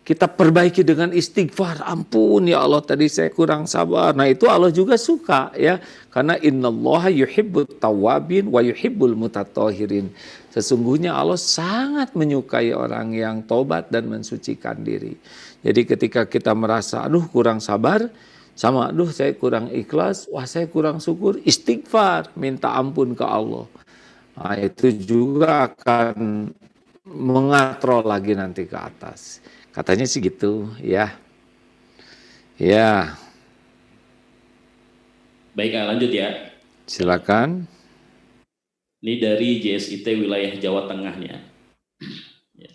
kita perbaiki dengan istighfar. Ampun ya Allah, tadi saya kurang sabar. Nah itu Allah juga suka ya, karena innallaha yuhibbut tawabin wa yuhibbul mutatahhirin. Sesungguhnya Allah sangat menyukai orang yang tobat dan mensucikan diri. Jadi ketika kita merasa aduh kurang sabar, sama aduh saya kurang ikhlas, wah saya kurang syukur, istighfar, minta ampun ke Allah. Nah, itu juga akan mengatrol lagi nanti ke atas. Katanya sih gitu ya. Ya, Baik, lanjut ya. silakan. Ini dari JSIT wilayah Jawa Tengahnya. Ya.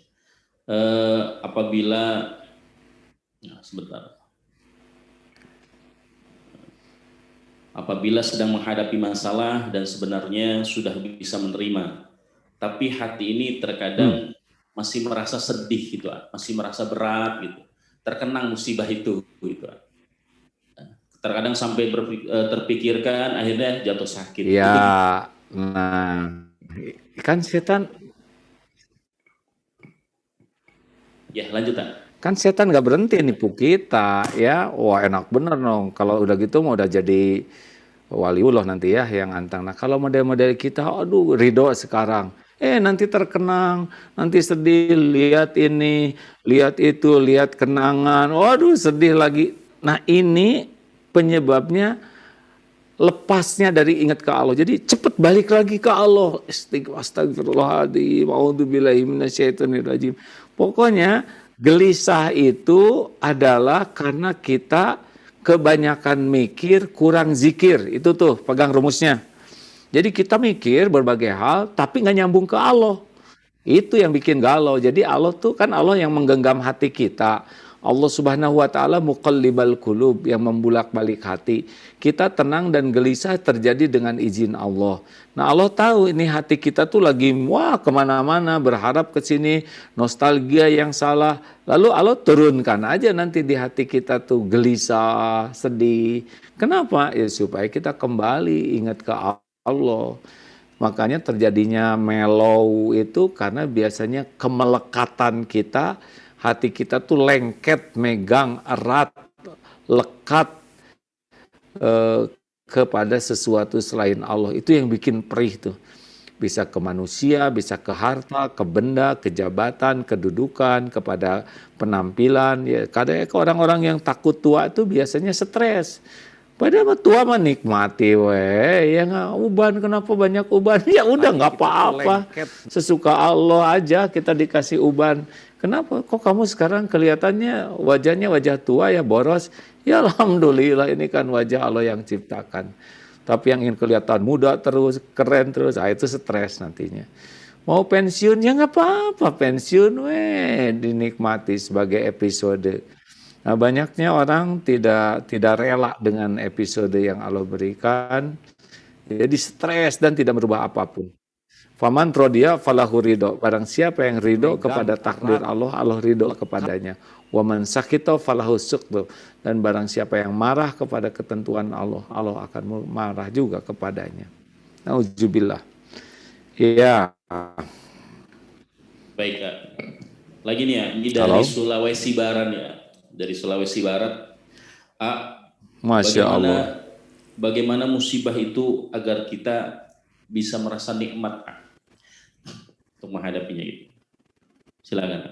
Apabila sedang menghadapi masalah dan sebenarnya sudah bisa menerima, tapi hati ini terkadang masih merasa sedih gitu, masih merasa berat gitu, terkenang musibah itu gitu. Terkadang sampai terpikirkan akhirnya jatuh sakit. Ya, nah kan setan Ya lanjut. Kan setan nggak berhenti nipu kita ya. Wah enak bener dong. Kalau udah gitu mau udah jadi waliullah nanti ya yang antang. Nah kalau model-model kita, aduh ridho sekarang. Nanti terkenang, nanti sedih, lihat ini, lihat itu, lihat kenangan. Waduh sedih lagi. Nah ini penyebabnya lepasnya dari ingat ke Allah. Jadi cepet balik lagi ke Allah. Astagfirullahaladzim. A'udzubillahi minasyaitonirrajim. Pokoknya gelisah itu adalah karena kita kebanyakan mikir, kurang zikir. Itu tuh pegang rumusnya. Jadi kita mikir berbagai hal tapi nggak nyambung ke Allah. Itu yang bikin galau. Jadi Allah tuh kan Allah yang menggenggam hati kita. Allah Subhanahu wa taala muqallibal qulub, yang membulak-balik hati. Kita tenang dan gelisah terjadi dengan izin Allah. Nah, Allah tahu ini hati kita tuh lagi wah kemana-mana, berharap ke sini, nostalgia yang salah. Lalu Allah turunkan aja nanti di hati kita tuh gelisah, sedih. Kenapa? Ya supaya kita kembali ingat ke Allah. Makanya terjadinya mellow itu karena biasanya kemelekatan kita, hati kita tuh lengket, megang, erat, lekat kepada sesuatu selain Allah. Itu yang bikin perih tuh. Bisa ke manusia, bisa ke harta, ke benda, ke jabatan, kedudukan, kepada penampilan. Ya, kadang orang-orang yang takut tua itu biasanya stres. Padahal tua mah nikmati ya nggak uban, kenapa banyak uban? Ya udah nggak apa-apa, sesuka Allah aja kita dikasih uban. Kenapa kok kamu sekarang kelihatannya wajahnya wajah tua ya, boros? Ya alhamdulillah ini kan wajah Allah yang ciptakan. Tapi yang ingin kelihatan muda terus, keren terus, itu stres nantinya. Mau pensiun ya nggak apa-apa, pensiun dinikmati sebagai episode. Nah, banyaknya orang tidak rela dengan episode yang Allah berikan, jadi stres dan tidak merubah apapun. Faman rodiya falahu ridho. Barang siapa yang ridho kepada takdir Allah, Allah ridho kepadanya. Waman sakito falahu suqdo. Dan barang siapa yang marah kepada ketentuan Allah, Allah akan marah juga kepadanya. Nauzubillah. Iya. Baik, Kak. Lagi nih ya, ini dari Sulawesi Barat ya. Dari Sulawesi Barat. Masya Allah. Bagaimana musibah itu agar kita bisa merasa nikmat untuk menghadapinya itu. Silakan.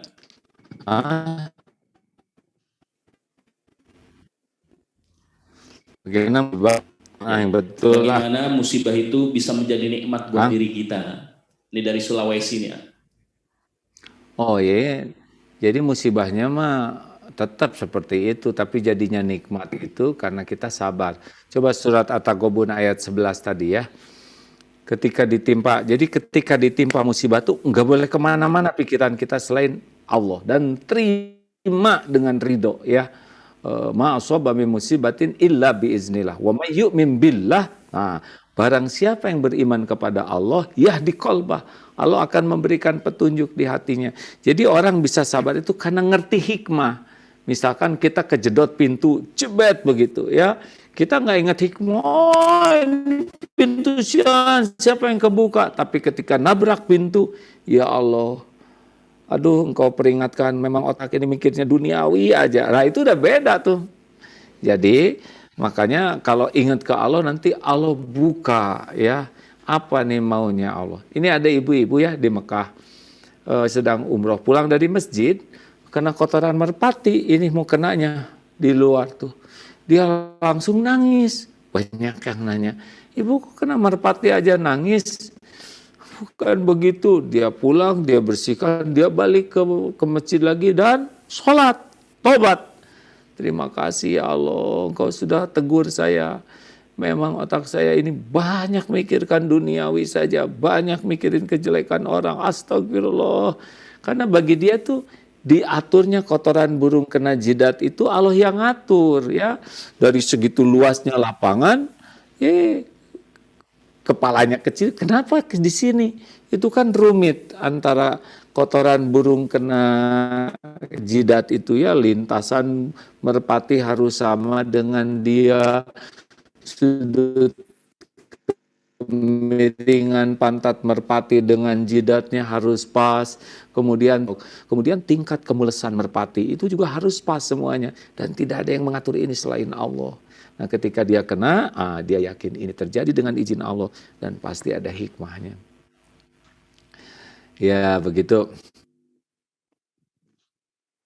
Bagaimana musibah itu bisa menjadi nikmat buat diri kita. Ini dari Sulawesi nih ya. Oh iya, jadi musibahnya mah tetap seperti itu, tapi jadinya nikmat itu karena kita sabar. Coba surat At-Taghabun ayat 11 tadi ya. Ketika ditimpa musibah tuh nggak boleh kemana-mana pikiran kita selain Allah. Dan terima dengan ridho ya. Ma'asaba min musibatin illa biiznillah. Wa may yu'min billah. Nah, barang siapa yang beriman kepada Allah, yahdi qalbah. Allah akan memberikan petunjuk di hatinya. Jadi orang bisa sabar itu karena ngerti hikmah. Misalkan kita kejedot pintu, jebet begitu ya. Kita nggak ingat hikmah, ini pintu siapa yang kebuka. Tapi ketika nabrak pintu, ya Allah, aduh engkau peringatkan, memang otak ini mikirnya duniawi aja. Nah itu udah beda tuh. Jadi makanya kalau ingat ke Allah nanti Allah buka ya. Apa nih maunya Allah. Ini ada ibu-ibu ya di Mekah. Sedang umroh pulang dari masjid. Kena kotoran merpati, ini mau kenanya di luar tuh. Dia langsung nangis. Banyak yang nanya, ibu kok kena merpati aja nangis? Bukan begitu, dia pulang, dia bersihkan, dia balik ke masjid lagi dan sholat, tobat. Terima kasih ya Allah, engkau sudah tegur saya. Memang otak saya ini banyak mikirkan duniawi saja, banyak mikirin kejelekan orang, astagfirullah. Karena bagi dia tuh, diaturnya kotoran burung kena jidat itu Allah yang ngatur ya. Dari segitu luasnya lapangan, kepalanya kecil, kenapa di sini? Itu kan rumit antara kotoran burung kena jidat itu ya, lintasan merpati harus sama dengan dia, sudut kemiringan pantat merpati dengan jidatnya harus pas. Kemudian tingkat kemulesan merpati itu juga harus pas semuanya. Dan tidak ada yang mengatur ini selain Allah. Nah, ketika dia kena, dia yakin ini terjadi dengan izin Allah dan pasti ada hikmahnya. Ya, begitu.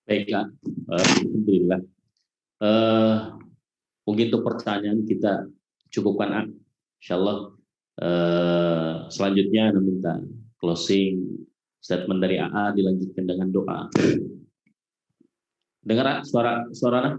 Baiklah, alhamdulillah. Mungkin untuk pertanyaan kita cukupkan, insyaallah. Selanjutnya Anda minta closing statement dari AA dilanjutkan dengan doa. Dengar suara Anda?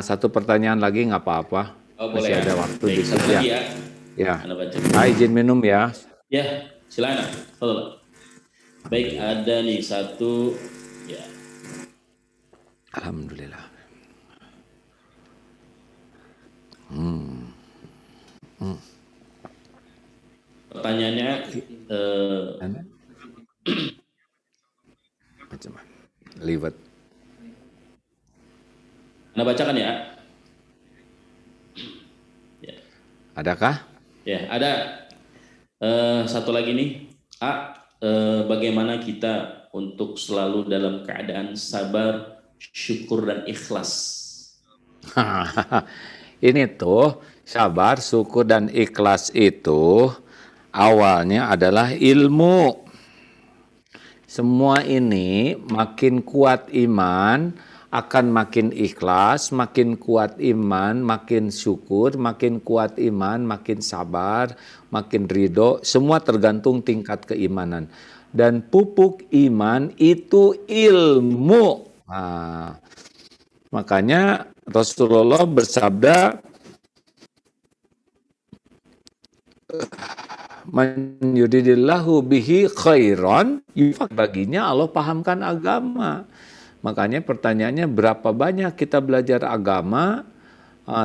Satu pertanyaan lagi nggak apa-apa. Boleh. Masih ada waktu Baik, dikit lagi ya. Ya. Anda baca. Izin minum ya. Ya, silakan. Baik, ada nih satu. Ya. Alhamdulillah. Pertanyaannya macam mana? Liwat. Anda bacakan ya. Ya. Adakah? Ya, ada satu lagi nih. Bagaimana kita untuk selalu dalam keadaan sabar, syukur dan ikhlas? Ini tuh sabar, syukur dan ikhlas itu awalnya adalah ilmu. Semua ini makin kuat iman, akan makin ikhlas, makin kuat iman, makin syukur, makin kuat iman, makin sabar, makin ridho. Semua tergantung tingkat keimanan. Dan pupuk iman itu ilmu. Makanya Rasulullah bersabda, man yuridillahu bihi khairan, baginya Allah pahamkan agama. Makanya pertanyaannya, berapa banyak kita belajar agama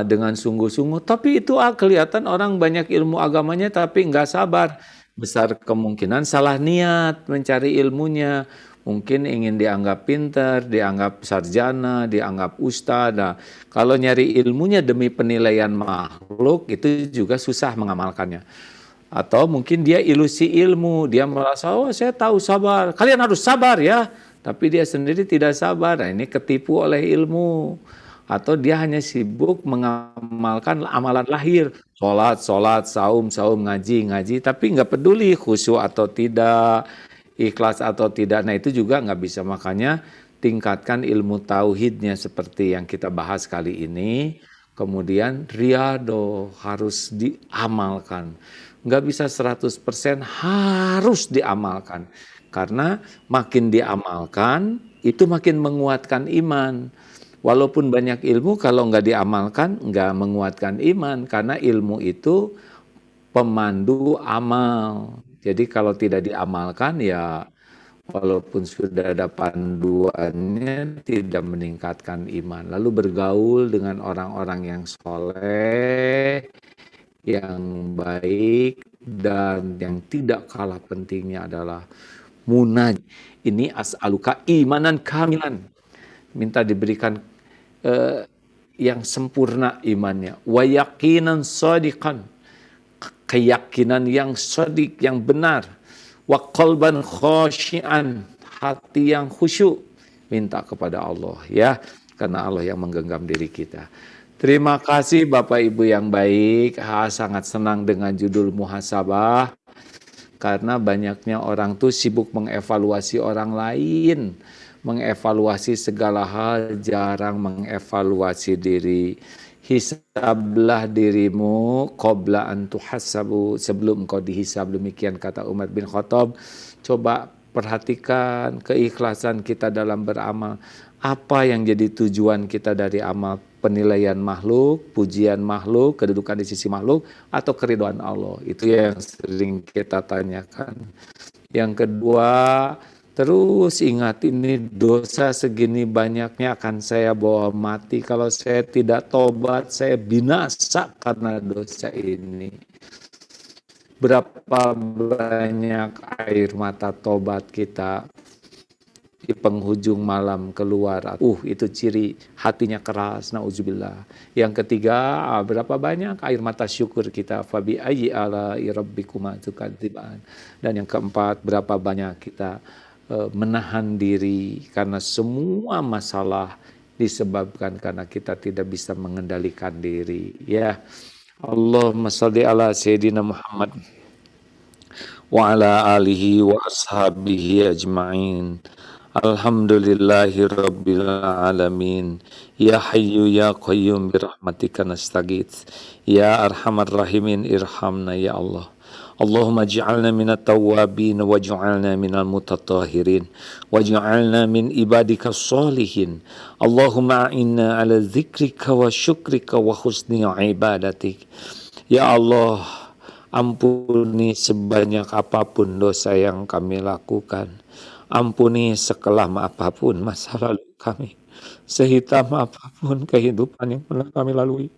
dengan sungguh-sungguh, tapi itu kelihatan orang banyak ilmu agamanya tapi nggak sabar. Besar kemungkinan salah niat mencari ilmunya. Mungkin ingin dianggap pintar, dianggap sarjana, dianggap ustadz. Nah, kalau nyari ilmunya demi penilaian makhluk, itu juga susah mengamalkannya. Atau mungkin dia ilusi ilmu, dia merasa, oh saya tahu sabar, kalian harus sabar ya. Tapi dia sendiri tidak sabar. Nah, ini ketipu oleh ilmu. Atau dia hanya sibuk mengamalkan amalan lahir. Sholat, saum, ngaji. Tapi nggak peduli khusyuk atau tidak, ikhlas atau tidak. Nah itu juga nggak bisa. Makanya tingkatkan ilmu tauhidnya seperti yang kita bahas kali ini. Kemudian riyadhah harus diamalkan. Nggak bisa 100%, harus diamalkan. Karena makin diamalkan, itu makin menguatkan iman. Walaupun banyak ilmu, kalau nggak diamalkan, nggak menguatkan iman. Karena ilmu itu pemandu amal. Jadi kalau tidak diamalkan, ya walaupun sudah ada panduannya, tidak meningkatkan iman. Lalu bergaul dengan orang-orang yang soleh, yang baik, dan yang tidak kalah pentingnya adalah munaj. Ini as'aluka imanan kamilan. Minta diberikan yang sempurna imannya. Wa yaqinan shadiqan. Keyakinan yang shadik, yang benar. Wa qalban khashian. Hati yang khusyuk. Minta kepada Allah ya. Karena Allah yang menggenggam diri kita. Terima kasih Bapak Ibu yang baik. Sangat senang dengan judul muhasabah. Karena banyaknya orang tuh sibuk mengevaluasi orang lain. Mengevaluasi segala hal, jarang mengevaluasi diri. Hisablah dirimu qabla an tuhasabu, sebelum engkau dihisab. Demikian kata Umar bin Khattab. Coba perhatikan keikhlasan kita dalam beramal. Apa yang jadi tujuan kita dari amal? Penilaian makhluk, pujian makhluk, kedudukan di sisi makhluk, atau keridhaan Allah. Itu yang sering kita tanyakan. Yang kedua, terus ingat, ini dosa segini banyaknya akan saya bawa mati. Kalau saya tidak tobat, saya binasa karena dosa ini. berapa banyak air mata tobat kita di penghujung malam keluar. Itu ciri hatinya keras, nauzubillah. Yang ketiga, berapa banyak air mata syukur kita, fabi ayyi ala'i rabbikuma tukadziban. Dan yang keempat, berapa banyak kita menahan diri karena semua masalah disebabkan karena kita tidak bisa mengendalikan diri. Ya, Allahumma shalli ala sayyidina Muhammad wa ala alihi wa ashabihi ajma'in. Alhamdulillahi rabbil alamin. Ya hayyu ya qayyum birahmatika nastaghits. Ya arhamar rahimin irhamna ya Allah. Allahumma ij'alna minat tawwabin waj'alna minal mutatahhirin waj'alna min ibadika sholihin. Allahumma a'inna ala dzikrika wa syukrika wa husni ibadatik. Ya Allah, ampuni sebanyak apapun dosa yang kami lakukan. Ampuni sekelam apapun masa lalu kami. Sehitam apapun kehidupan yang pernah kami lalui.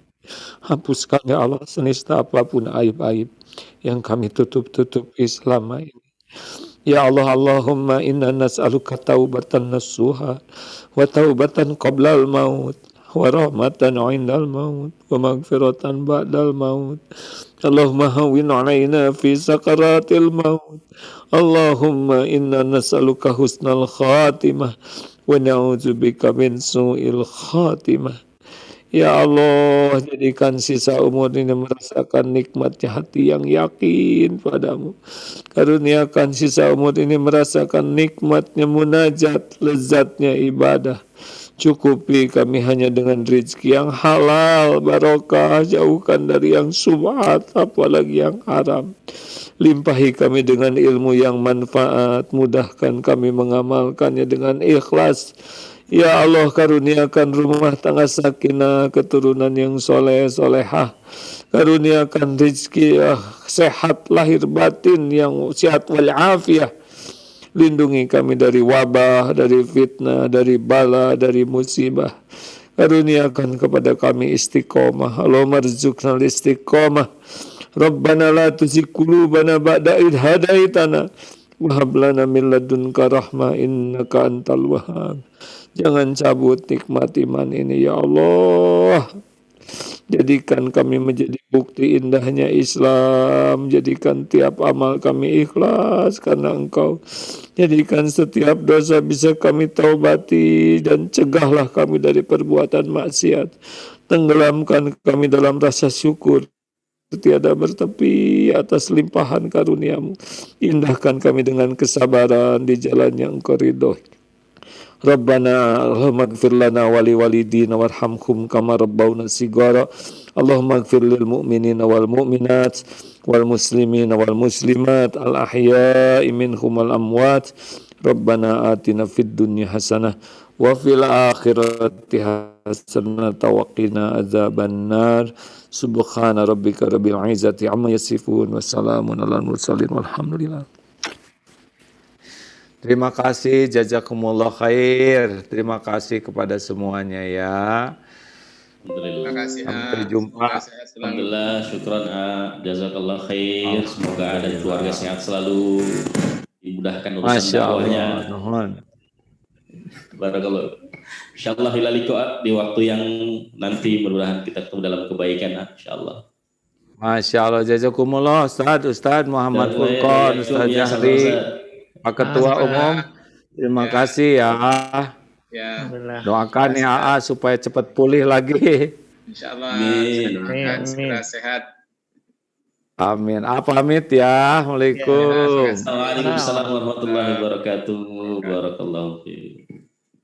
Hapuskan ya Allah senista apapun aib-aib yang kami tutup-tutupi selama ini. Ya Allah, Allahumma inna nas'aluka taubatan nasuha wa taubatan qablal maut wa rahmatan 'indal maut wa maghfiratan ba'dal maut. Allahumma hawwin 'alaina fi sakaratil maut. Allahumma inna nas'aluka husnal khatimah wa na'udzubika min su'il khatimah. Ya Allah, jadikan sisa umur ini merasakan nikmatnya hati yang yakin padamu. Karuniakan sisa umur ini merasakan nikmatnya munajat, lezatnya ibadah. Cukupi kami hanya dengan rezeki yang halal, barokah, jauhkan dari yang subhat, apalagi yang haram. Limpahi kami dengan ilmu yang manfaat, mudahkan kami mengamalkannya dengan ikhlas. Ya Allah, karuniakan rumah tangga sakinah, keturunan yang soleh, solehah. Karuniakan rezeki sehat lahir batin yang sehat walafiat. Lindungi kami dari wabah, dari fitnah, dari bala, dari musibah. Karuniakan kepada kami istiqomah. Allahumma rzuqnal istiqomah. Rabbana la tuzigh qulubana ba'da idh hadaitana wa hab lana min ladunka rahmah innaka antal wahhab. Jangan cabut nikmat iman ini ya Allah. Jadikan kami menjadi bukti indahnya Islam. Jadikan tiap amal kami ikhlas karena Engkau. Jadikan setiap dosa bisa kami taubati dan cegahlah kami dari perbuatan maksiat. Tenggelamkan kami dalam rasa syukur tiada bertepi atas limpahan karuniamu. Indahkan kami dengan kesabaran di jalan yang Engkau ridhoi. Rabbana Allahumma ighfir lana wa li walidina warhamhum kama rabbawna shighara. Allahumma ighfir lil mu'minina wal mu'minat wal muslimina wal muslimat al ahya'i minhum wal amwat. Rabbana atina fid dunya hasanah wa fil akhirati hasanah wa qina adzabannar. Subhana rabbika rabbil izzati amma yasifun wa salamun alal mursalin walhamdulillah. Terima kasih, jazakumullah khair. Terima kasih kepada semuanya ya. Alhamdulillah. Terima kasih. Sampai jumpa. Alhamdulillah, syukran jazakallah khair. Semoga ada keluarga sehat selalu, dimudahkan urusan dakwahnya. Barakallah. Insyaallah hilaliku di waktu yang nanti mudah-mudahan kita ketemu dalam kebaikan insyaallah. Masya Allah, jazakumullah Ustaz Muhammad Furqan, Ustaz Jahri, Pak Ketua Umum. Terima kasih ya. Ya. Doakan ya supaya cepat pulih lagi. Insyaallah saya doakan segera sehat. Amin. Pamit ya. Assalamualaikum. Waalaikumsalam warahmatullahi wabarakatuh. Barakallahu fiik.